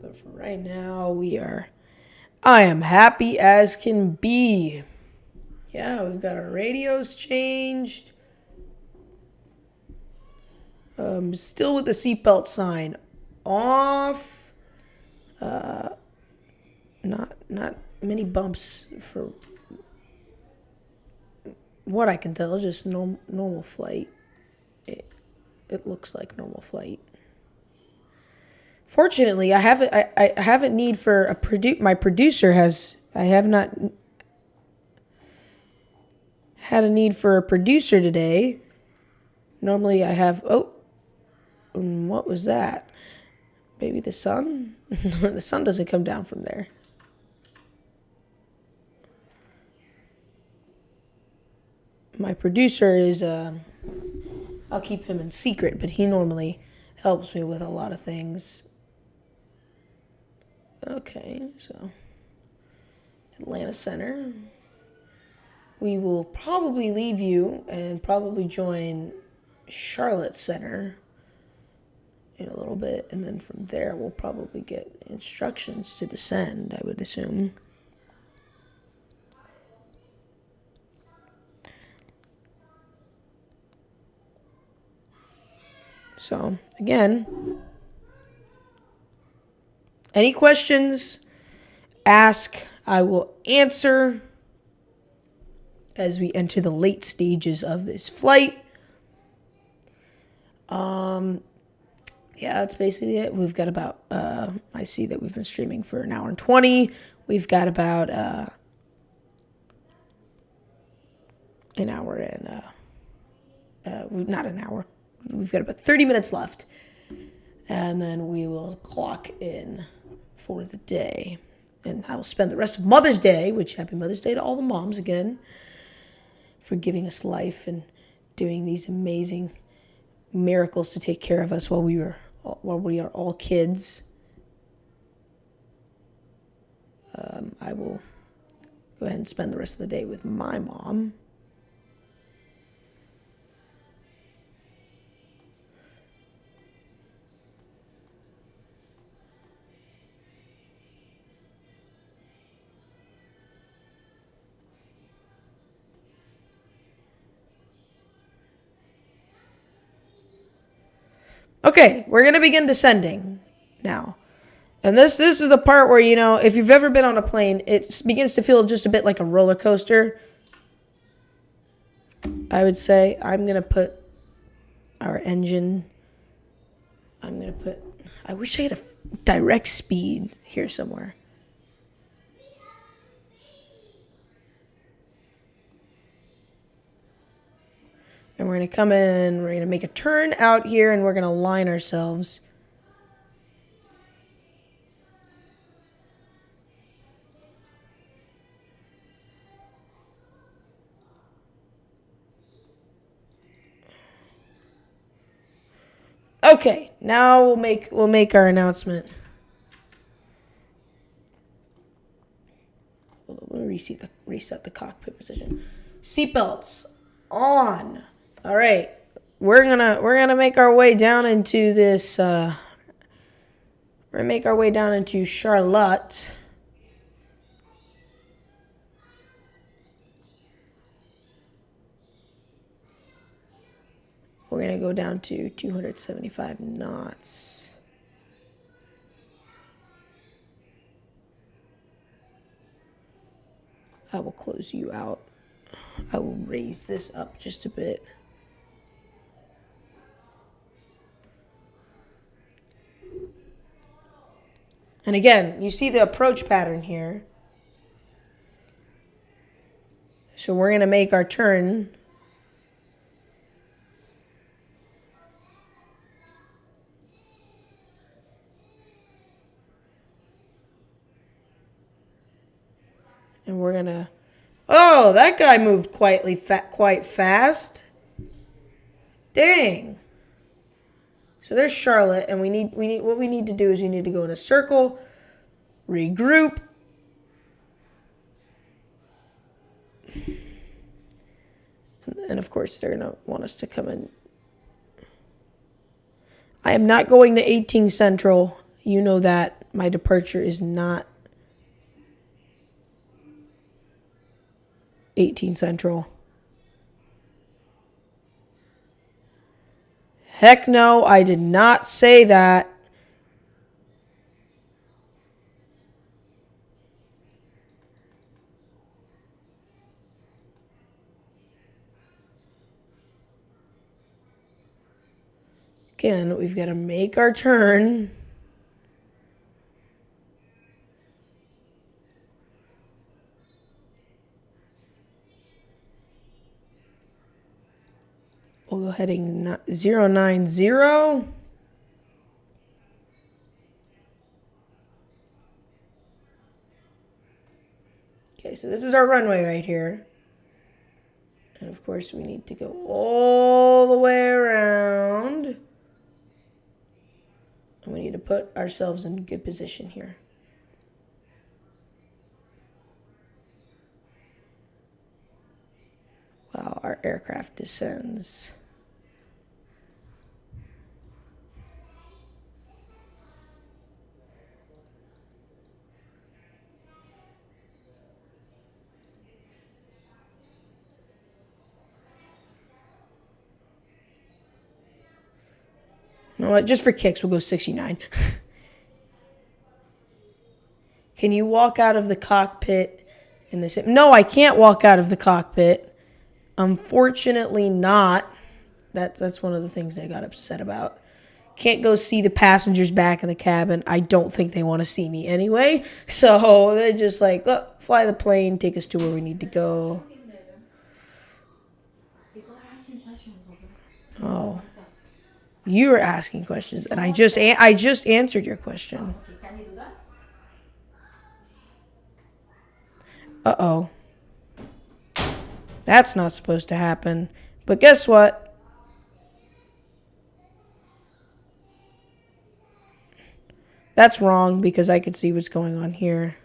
But for right now, I am happy as can be. Yeah, we've got our radios changed. Still with the seatbelt sign off. Not many bumps for what I can tell. Just normal flight. It looks like normal flight. Fortunately, I haven't need for a my producer has. I have not had a need for a producer today. Normally I have. Oh, what was that? Maybe the sun? The sun doesn't come down from there. My producer is, I'll keep him in secret, but he normally helps me with a lot of things. Okay, so Atlanta Center. We will probably leave you and probably join Charlotte Center in a little bit, and then from there we'll probably get instructions to descend, I would assume. So, again, any questions, ask. I will answer as we enter the late stages of this flight. Yeah, that's basically it. We've got about, I see that we've been streaming for an hour and 20. We've got about an hour and, not an hour, we've got about 30 minutes left. And then we will clock in for the day. And I will spend the rest of Mother's Day, which happy Mother's Day to all the moms again, for giving us life and doing these amazing miracles to take care of us while we are all kids. I will go ahead and spend the rest of the day with my mom. Okay, we're going to begin descending now. And this is the part where, if you've ever been on a plane, it begins to feel just a bit like a roller coaster. I would say I'm going to put our engine. I wish I had a direct speed here somewhere. And we're going to come in, we're going to make a turn out here, and we're going to line ourselves. Okay, now we'll make our announcement. We'll reset the cockpit position. Seatbelts on. All right, we're gonna make our way down into this. We're gonna make our way down into Charlotte. We're gonna go down to 275 knots. I will close you out. I will raise this up just a bit. And again, you see the approach pattern here. So we're going to make our turn. And we're going to... Oh, that guy moved quite fast. Dang. So there's Charlotte, and we need what we need to do is we need to go in a circle, regroup, and of course they're gonna want us to come in. I am not going to 18 Central. You know that my departure is not 18 Central. Heck no, I did not say that. Again, we've got to make our turn. We'll go heading 090. Okay, so this is our runway right here. And of course, we need to go all the way around. And we need to put ourselves in good position here. While our aircraft descends. You know what? Just for kicks, we'll go 69. Can you walk out of the cockpit in this? No, I can't walk out of the cockpit. Unfortunately not. That's one of the things I got upset about. Can't go see the passengers back in the cabin. I don't think they want to see me anyway. So they're just like, oh, fly the plane, take us to where we need to go. Oh. You're asking questions, and I just answered your question. Okay, can you do that? Uh-oh. That's not supposed to happen. But guess what? That's wrong because I could see what's going on here.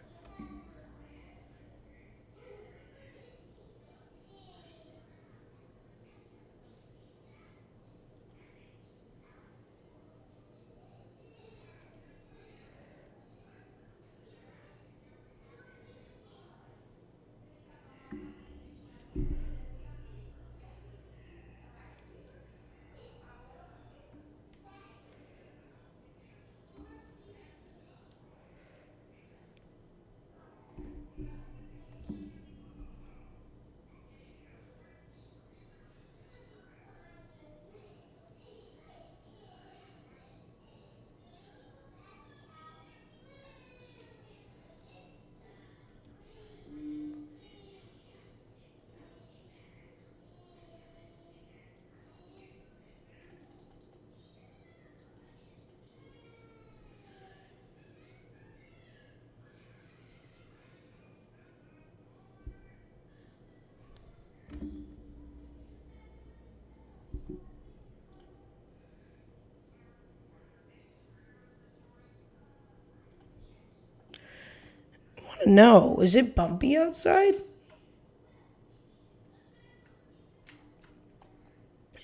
No, is it bumpy outside?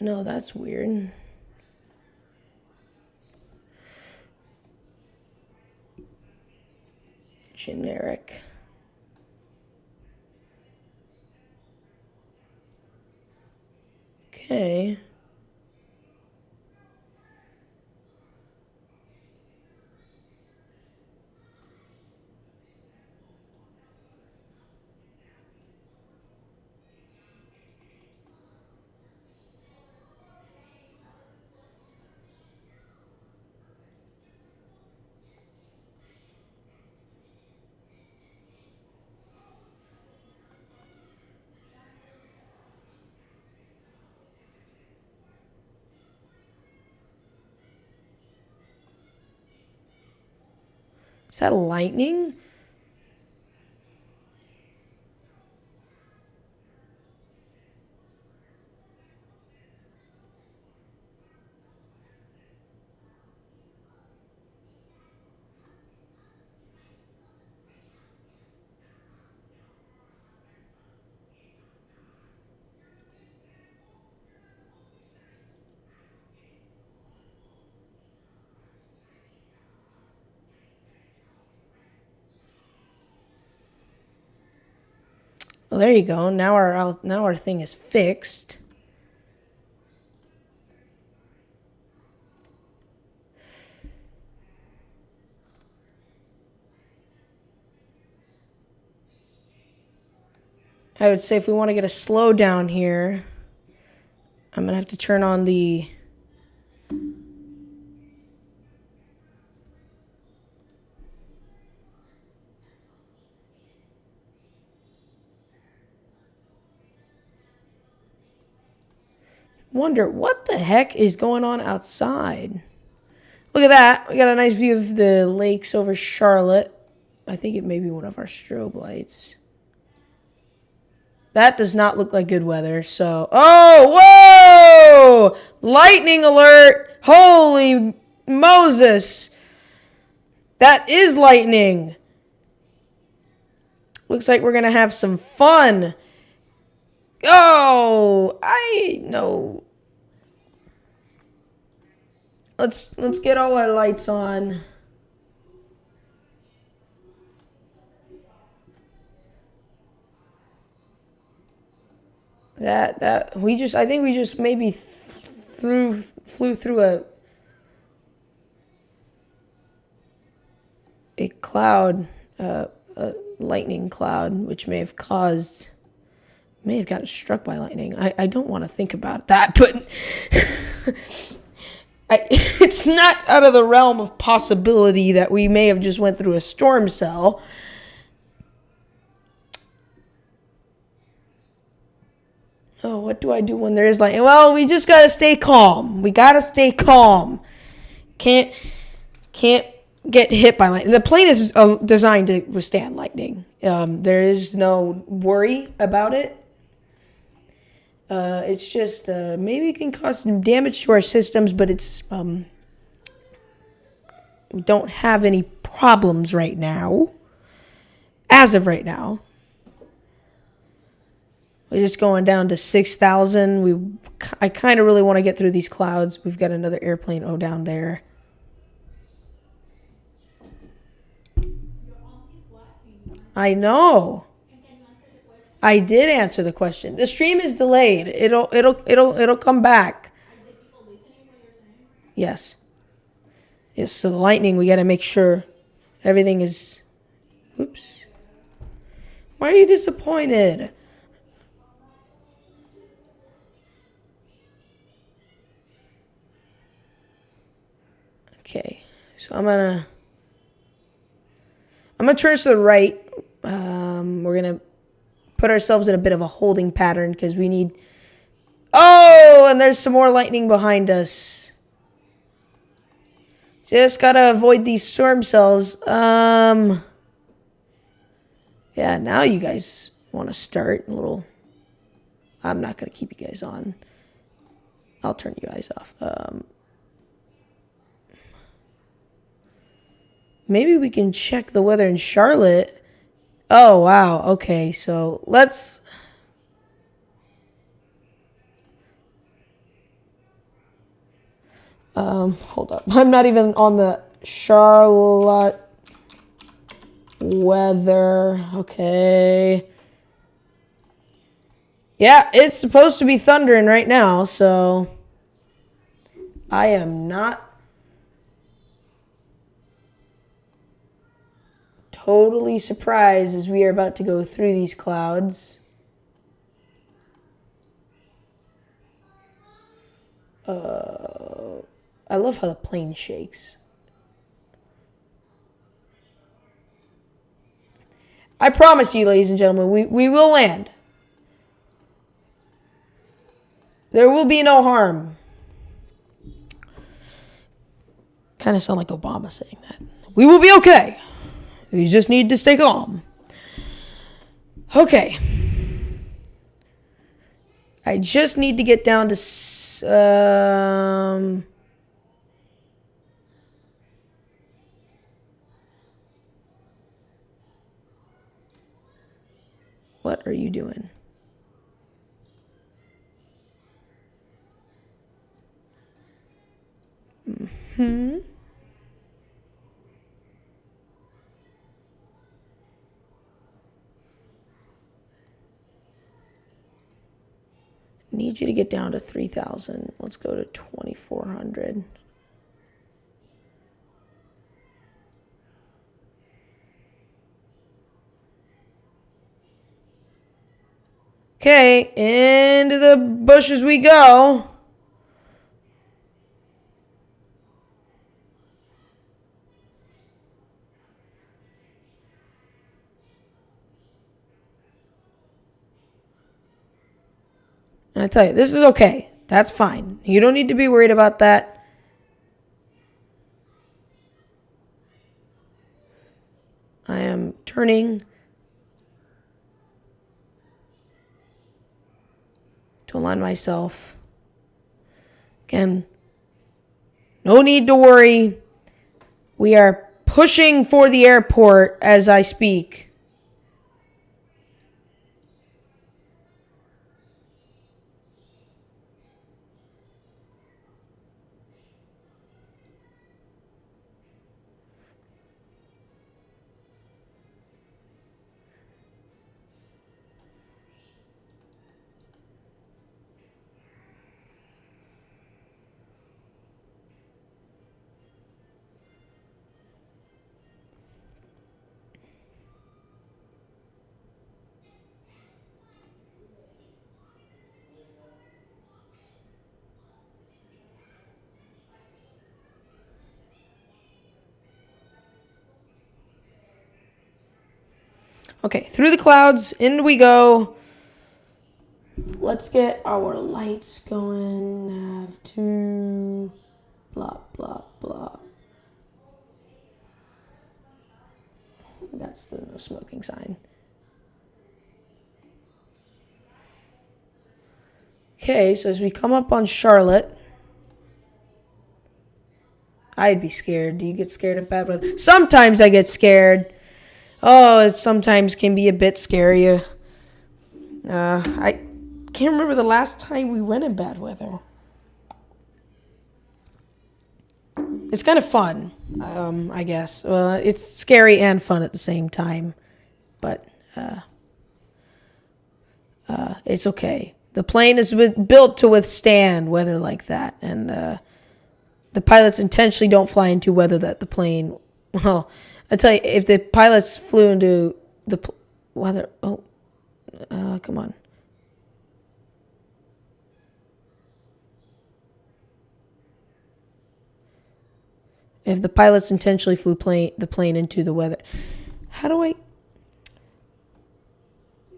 No, that's weird. Generic. Okay. Is that lightning? Well, there you go. Now our thing is fixed. I would say if we want to get a slowdown here, I'm going to have to turn on the... Wonder what the heck is going on outside. Look at that. We got a nice view of the lakes over Charlotte. I think it may be one of our strobe lights. That does not look like good weather, so... Oh, whoa! Lightning alert! Holy Moses! That is lightning! Looks like we're gonna have some fun. Oh, I know. Let's get all our lights on. I think we just maybe flew through a cloud, a lightning cloud, which may have gotten struck by lightning. I don't want to think about that, but it's not out of the realm of possibility that we may have just went through a storm cell. Oh, what do I do when there is lightning? Well, we just gotta stay calm. We gotta stay calm. Can't get hit by lightning. The plane is designed to withstand lightning. There is no worry about it. It's just maybe it can cause some damage to our systems, but it's we don't have any problems right now. As of right now. We're just going down to 6,000. I kind of really want to get through these clouds. We've got another airplane down there. I know. I did answer the question. The stream is delayed. It'll come back. Yes. Yes, so the lightning, we got to make sure everything is... Oops. Why are you disappointed? Okay, so I'm gonna turn to the right. We're gonna put ourselves in a bit of a holding pattern because we need. Oh, and there's some more lightning behind us. Just gotta avoid these storm cells. Yeah, now you guys want to start a little. I'm not gonna keep you guys on. I'll turn you guys off. Maybe we can check the weather in Charlotte. Oh, wow. Okay, so let's... hold up. I'm not even on the Charlotte weather. Okay. Yeah, it's supposed to be thundering right now, so... I am not... totally surprised as we are about to go through these clouds. I love how the plane shakes. I promise you, ladies and gentlemen, we will land. There will be no harm. Kind of sound like Obama saying that. We will be okay. We just need to stay calm. Okay. I just need to get down to... What are you doing? Mm-hmm. Need you to get down to 3,000. Let's go to 2,400. Okay, into the bushes we go. And I tell you, this is okay. That's fine. You don't need to be worried about that. I am turning to align myself. Again, no need to worry. We are pushing for the airport as I speak. Okay, through the clouds, in we go. Let's get our lights going. Nav 2. Blah, blah, blah. That's the no smoking sign. Okay, so as we come up on Charlotte, I'd be scared. Do you get scared of bad weather? Sometimes I get scared. Oh, it sometimes can be a bit scary. I can't remember the last time we went in bad weather. It's kind of fun, I guess. Well, it's scary and fun at the same time, but it's okay. The plane is built to withstand weather like that, and the pilots intentionally don't fly into weather that the plane... Well, I tell you, if the pilots flew into the weather... Oh, come on. If the pilots intentionally flew the plane into the weather... How do I...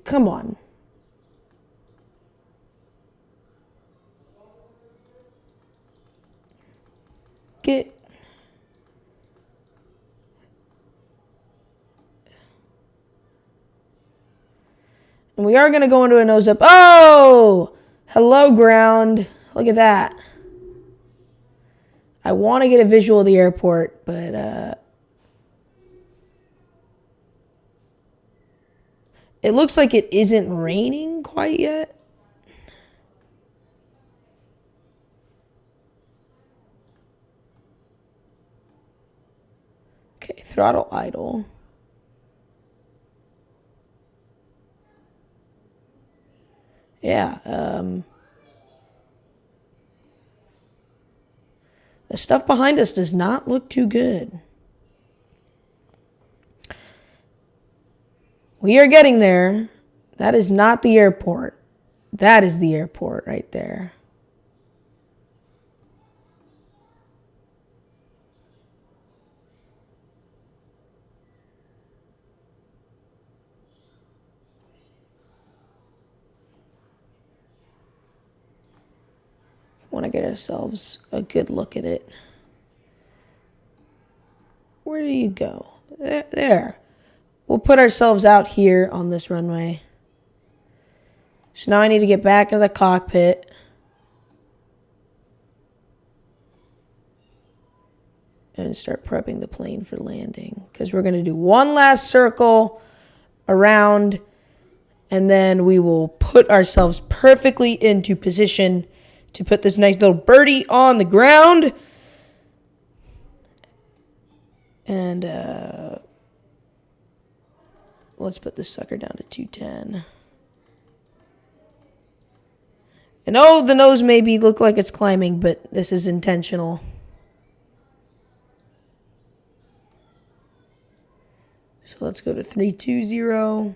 Come on. Get... And we are going to go into a nose up. Oh! Hello, ground. Look at that. I want to get a visual of the airport, but it looks like it isn't raining quite yet. Okay, throttle idle. Yeah, the stuff behind us does not look too good. We are getting there. That is not the airport. That is the airport right there. Want to get ourselves a good look at it. Where do you go? There. We'll put ourselves out here on this runway. So now I need to get back into the cockpit. And start prepping the plane for landing. Because we're going to do one last circle around. And then we will put ourselves perfectly into position to put this nice little birdie on the ground. And let's put this sucker down to 210. And oh, the nose maybe look like it's climbing, but this is intentional. So let's go to 320.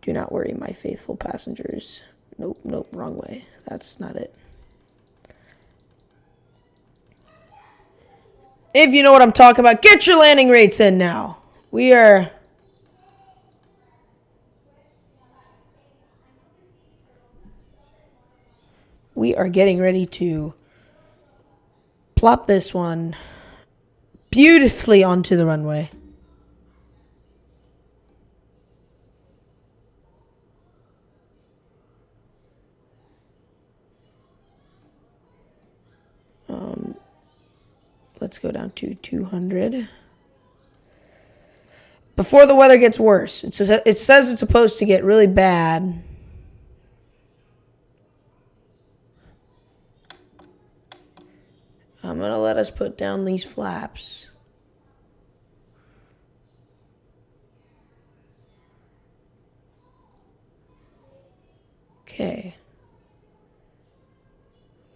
Do not worry, my faithful passengers. Nope, nope, wrong way. That's not it. If you know what I'm talking about, get your landing rates in now. We are getting ready to plop this one beautifully onto the runway. Let's go down to 200. Before the weather gets worse. It says it's supposed to get really bad. I'm going to let us put down these flaps. Okay.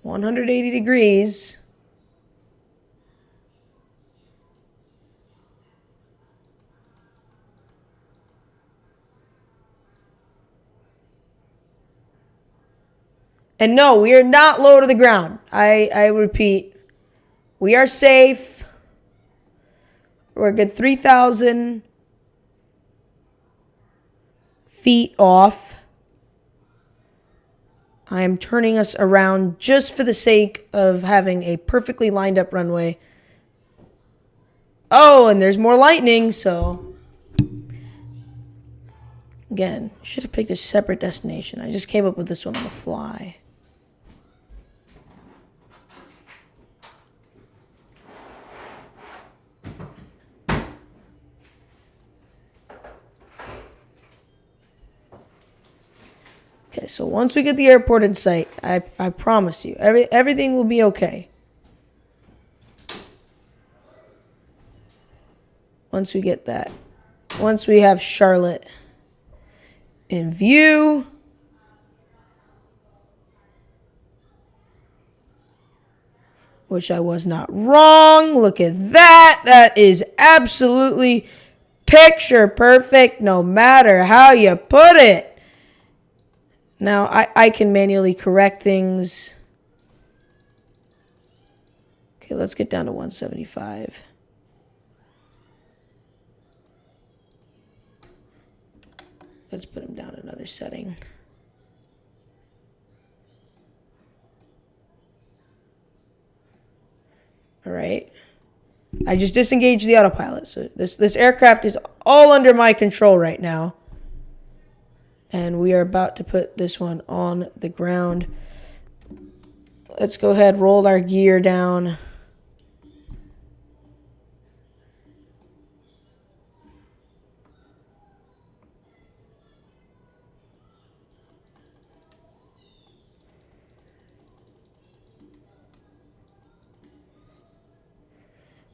180 degrees. And no, we are not low to the ground. I repeat, we are safe. We're good 3,000 feet off. I am turning us around just for the sake of having a perfectly lined up runway. Oh, and there's more lightning, so... Again, should have picked a separate destination. I just came up with this one on the fly. Okay, so once we get the airport in sight, I promise you, everything will be okay. Once we get that. Once we have Charlotte in view. Which I was not wrong. Look at that. That is absolutely picture perfect no matter how you put it. Now, I can manually correct things. Okay, let's get down to 175. Let's put him down another setting. All right. I just disengaged the autopilot. So this aircraft is all under my control right now. And we are about to put this one on the ground. Let's go ahead, roll our gear down.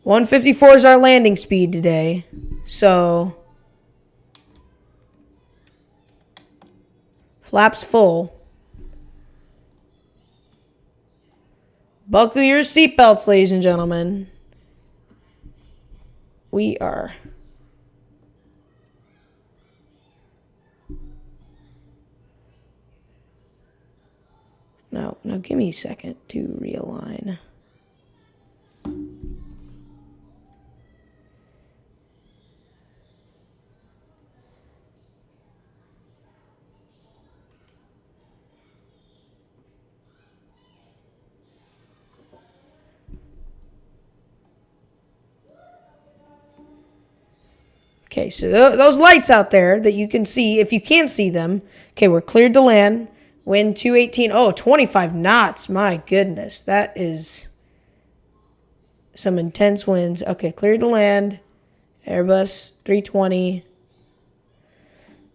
$154 is our landing speed today. So... Flaps full. Buckle your seatbelts, ladies and gentlemen. We are... Now give me a second to realign. Okay, so those lights out there that you can see, if you can see them. Okay, we're cleared to land. Wind 218. Oh, 25 knots. My goodness. That is some intense winds. Okay, cleared to land. Airbus 320.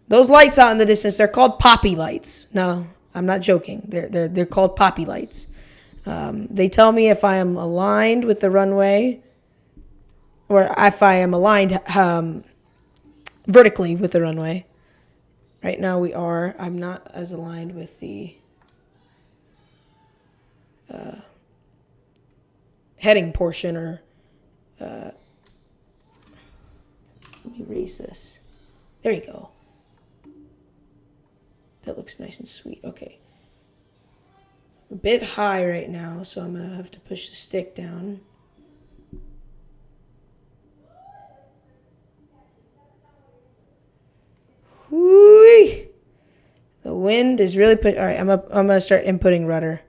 Those lights out in the distance, they're called poppy lights. No, I'm not joking. They're called poppy lights. They tell me if I am aligned with the runway, or if I am aligned vertically with the runway. Right now we are. I'm not as aligned with the heading portion, or let me raise this. There you go. That looks nice and sweet. Okay. A bit high right now, so I'm going to have to push the stick down. Whoo! The wind is really all right, I'm going to start inputting rudder.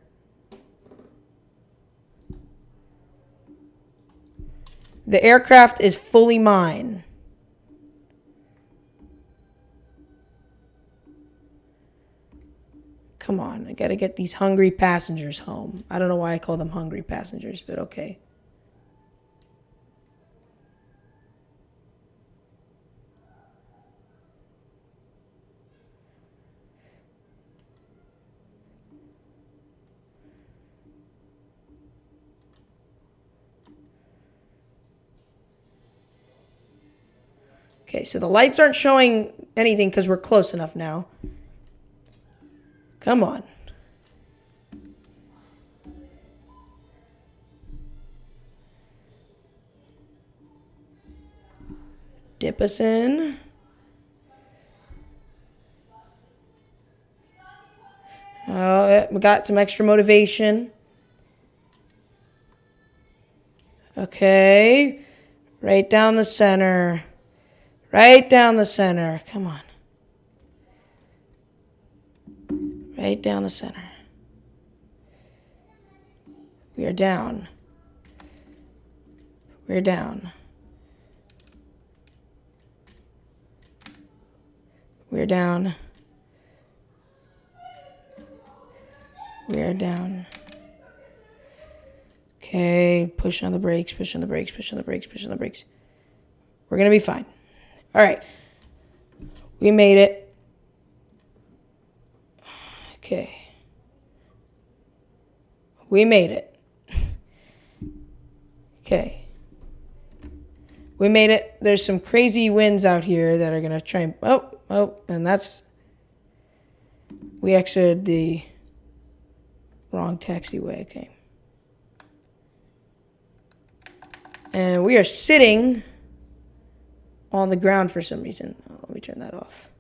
The aircraft is fully mine. Come on, I got to get these hungry passengers home. I don't know why I call them hungry passengers, but okay. Okay, so the lights aren't showing anything because we're close enough now. Come on. Dip us in. Oh, we got some extra motivation. Okay. Right down the center. Right down the center. Come on. Right down the center. We are down. We're down. We're down. We're down. Okay, push on the brakes, push on the brakes, push on the brakes, push on the brakes. We're going to be fine. All right. We made it. Okay. We made it. Okay. We made it. There's some crazy winds out here that are going to try and... and that's... We exited the wrong taxiway. Okay. And we are sitting on the ground for some reason. Oh, let me turn that off.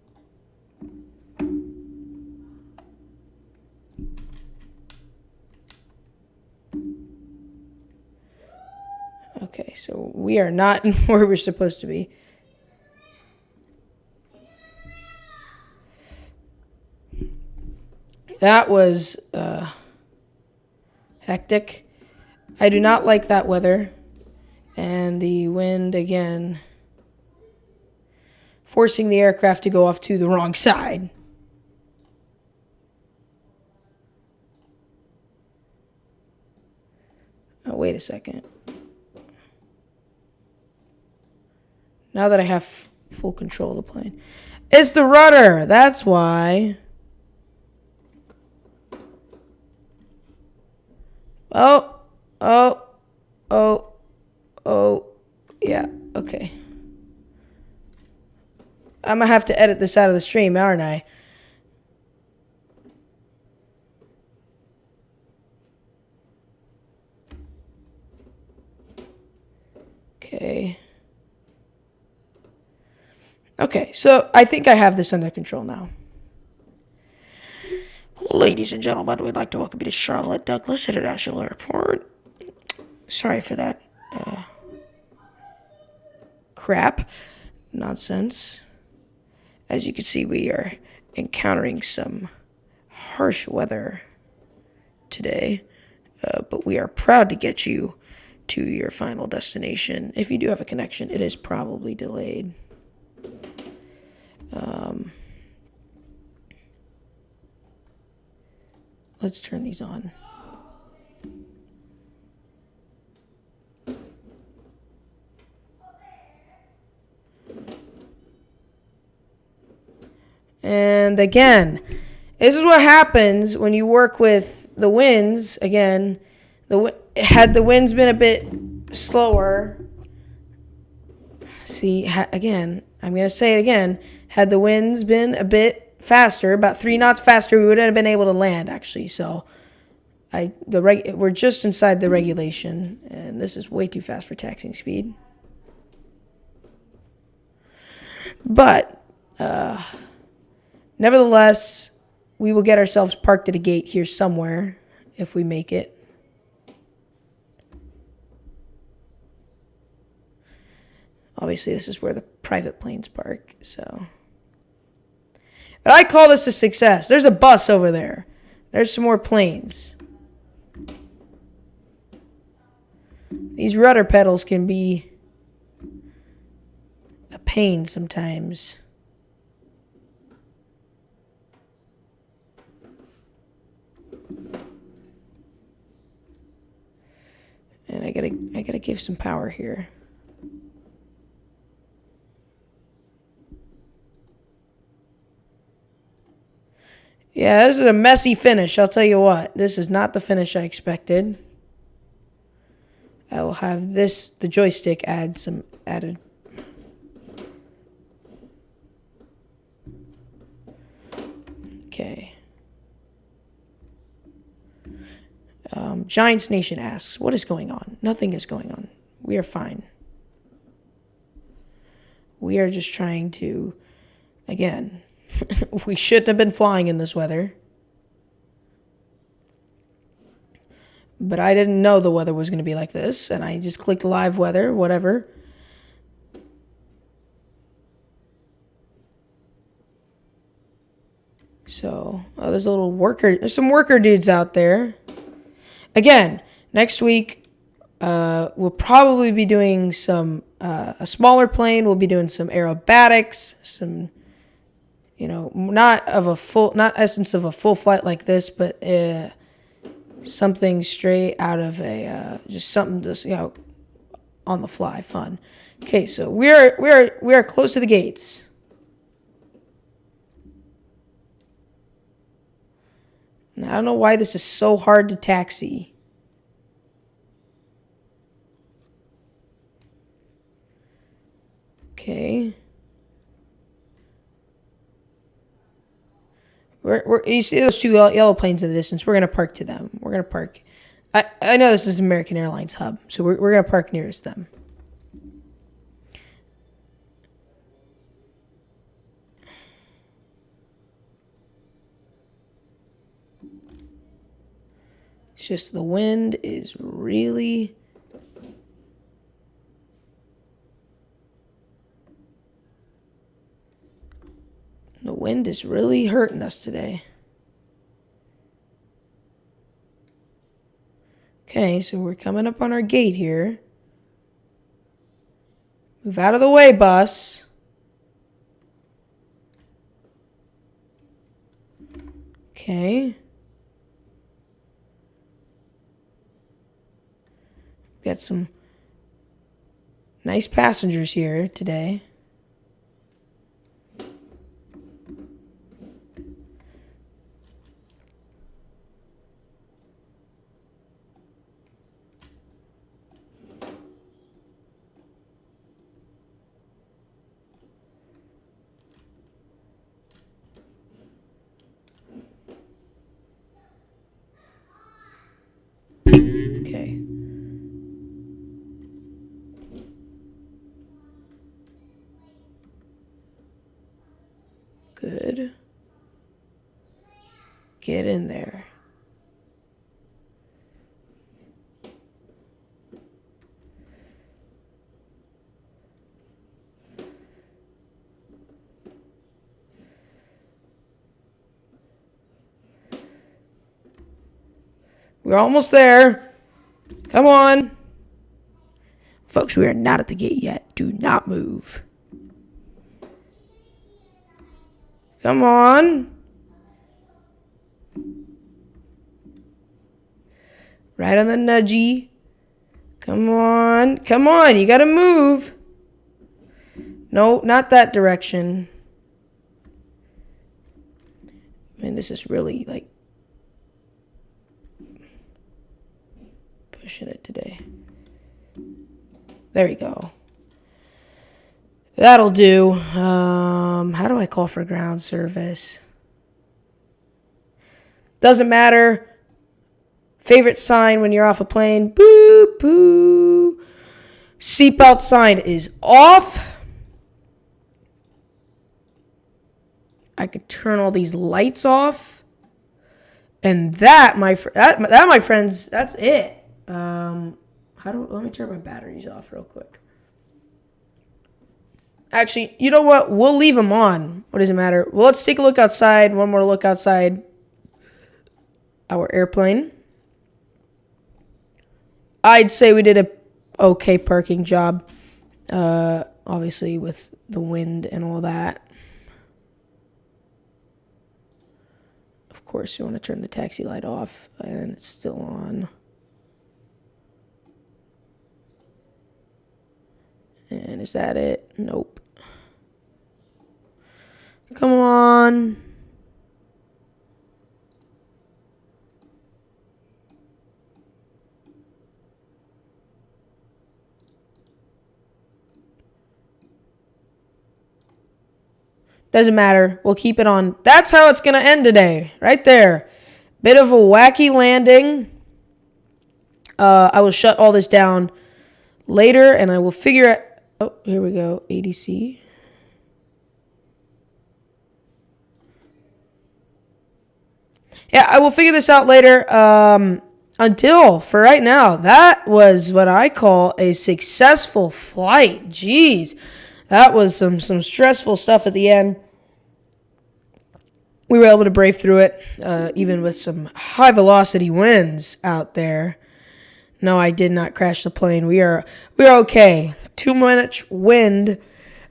Okay, so we are not where we're supposed to be. That was hectic. I do not like that weather. And the wind again, forcing the aircraft to go off to the wrong side. Oh, wait a second. Now that I have full control of the plane. It's the rudder! That's why. Oh, yeah, okay. I'm gonna have to edit this out of the stream, aren't I? Okay. Okay, so I think I have this under control now. Ladies and gentlemen, we'd like to welcome you to Charlotte Douglas International Airport. Sorry for that crap. Nonsense. As you can see, we are encountering some harsh weather today. But we are proud to get you to your final destination. If you do have a connection, it is probably delayed. Let's turn these on. And again, this is what happens when you work with the winds. Again, had the winds been a bit slower. See, again, I'm going to say it again. Had the winds been a bit faster, about 3 knots faster, we would have been able to land, actually. So, we're just inside the regulation, and this is way too fast for taxiing speed. But, nevertheless, we will get ourselves parked at a gate here somewhere if we make it. Obviously, this is where the private planes park, so... But I call this a success. There's a bus over there. There's some more planes. These rudder pedals can be a pain sometimes. And I gotta give some power here. Yeah, this is a messy finish, I'll tell you what. This is not the finish I expected. I will have the joystick added. Okay. Giants Nation asks, what is going on? Nothing is going on. We are fine. We are just trying to, again... We shouldn't have been flying in this weather. But I didn't know the weather was going to be like this. And I just clicked live weather, whatever. So, there's a little worker. There's some worker dudes out there. Again, next week, we'll probably be doing some, a smaller plane. We'll be doing some aerobatics, some, not essence of a full flight like this, but something straight out of just something just, on the fly, fun. Okay, so we are close to the gates. Now, I don't know why this is so hard to taxi. Okay. You see those two yellow planes in the distance? We're gonna park to them. We're gonna park. I know this is American Airlines hub, so we're gonna park nearest them. It's just the wind is really... The wind is really hurting us today. Okay, so we're coming up on our gate here. Move out of the way, bus. Okay. Got some nice passengers here today. Okay. Good. Get in there. We're almost there. Come on. Folks, we are not at the gate yet. Do not move. Come on. Right on the nudgy. Come on. Come on. You gotta move. No, not that direction. Man, this is really like pushing it today. There we go. That'll do. How do I call for ground service? Doesn't matter. Favorite sign when you're off a plane. Boo, boo. Seatbelt sign is off. I could turn all these lights off. And that, my friends, that's it. Let me turn my batteries off real quick. Actually, you know what? We'll leave them on. What does it matter? Well, let's take a look outside. One more look outside our airplane. I'd say we did a okay parking job. Obviously, with the wind and all that. Of course, you want to turn the taxi light off, and it's still on. And is that it? Nope. Come on. Doesn't matter. We'll keep it on. That's how it's going to end today. Right there. Bit of a wacky landing. I will shut all this down later, and I will figure out... Oh, here we go. ADC. Yeah, I will figure this out later. Until, for right now, that was what I call a successful flight. Jeez. That was some stressful stuff at the end. we were able to brave through it, even with some high velocity winds out there. No, I did not crash the plane. We are okay. Too much wind.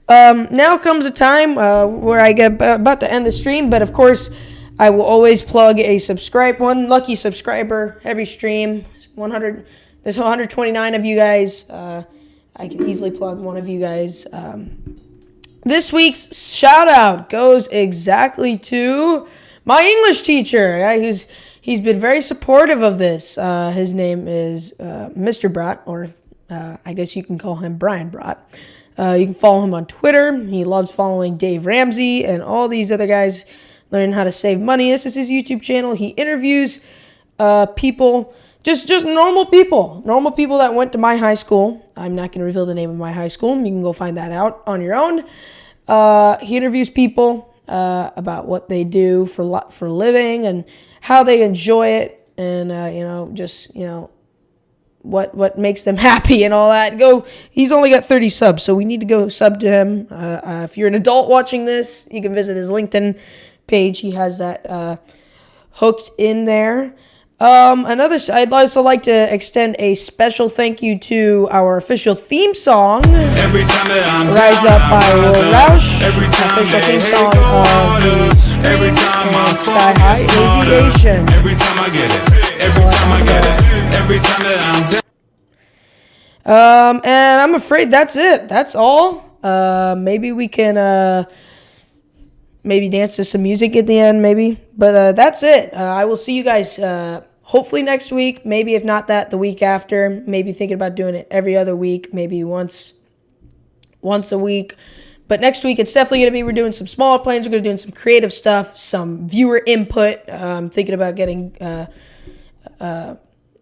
Now comes a time where I get about to end the stream, but of course, I will always plug one lucky subscriber every stream. 100. There's 129 of you guys. I can easily plug one of you guys. This week's shout out goes exactly to my English teacher. He's been very supportive of this. His name is Mr. Brott, or I guess you can call him Brian Brott. You can follow him on Twitter. He loves following Dave Ramsey and all these other guys learning how to save money. This is his YouTube channel. He interviews people, just normal people that went to my high school. I'm not going to reveal the name of my high school. You can go find that out on your own. He interviews people about what they do for a living and how they enjoy it, and what makes them happy and all that. He's only got 30 subs, so we need to go sub to him. If you're an adult watching this, you can visit his LinkedIn page. He has that hooked in there. I'd also like to extend a special thank you to our official theme song, Rise Up by Will Roush, official theme song of the Stream and Sky High Aviation. Every time I get it, every time that I'm and I'm afraid that's it. That's all. Maybe we can maybe dance to some music at the end, maybe. But that's it. I will see you guys hopefully next week. Maybe if not that, the week after. Maybe thinking about doing it every other week. Maybe once a week. But next week, it's definitely going to be, we're doing some smaller planes. We're going to do some creative stuff, some viewer input. I'm thinking about getting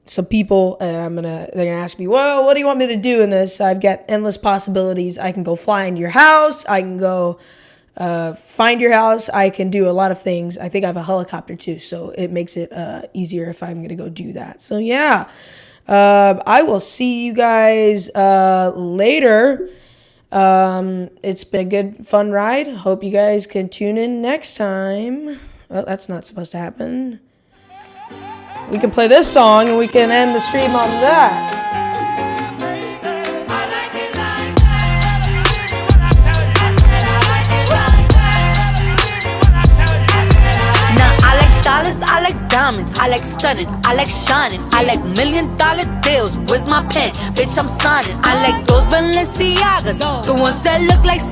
some people, and they're gonna ask me, well, what do you want me to do in this? I've got endless possibilities. I can go fly into your house. I can go find your house. I can do a lot of things. I think I have a helicopter too, so it makes it easier if I'm gonna go do that. So yeah, I will see you guys later. It's been a good, fun ride. Hope you guys can tune in next time. Well, that's not supposed to happen. We can play this song and we can end the stream on that. I like diamonds, I like stunning, I like shining, I like $1 million deals. Where's my pen? Bitch, I'm signing. I like those Balenciagas, the ones that look like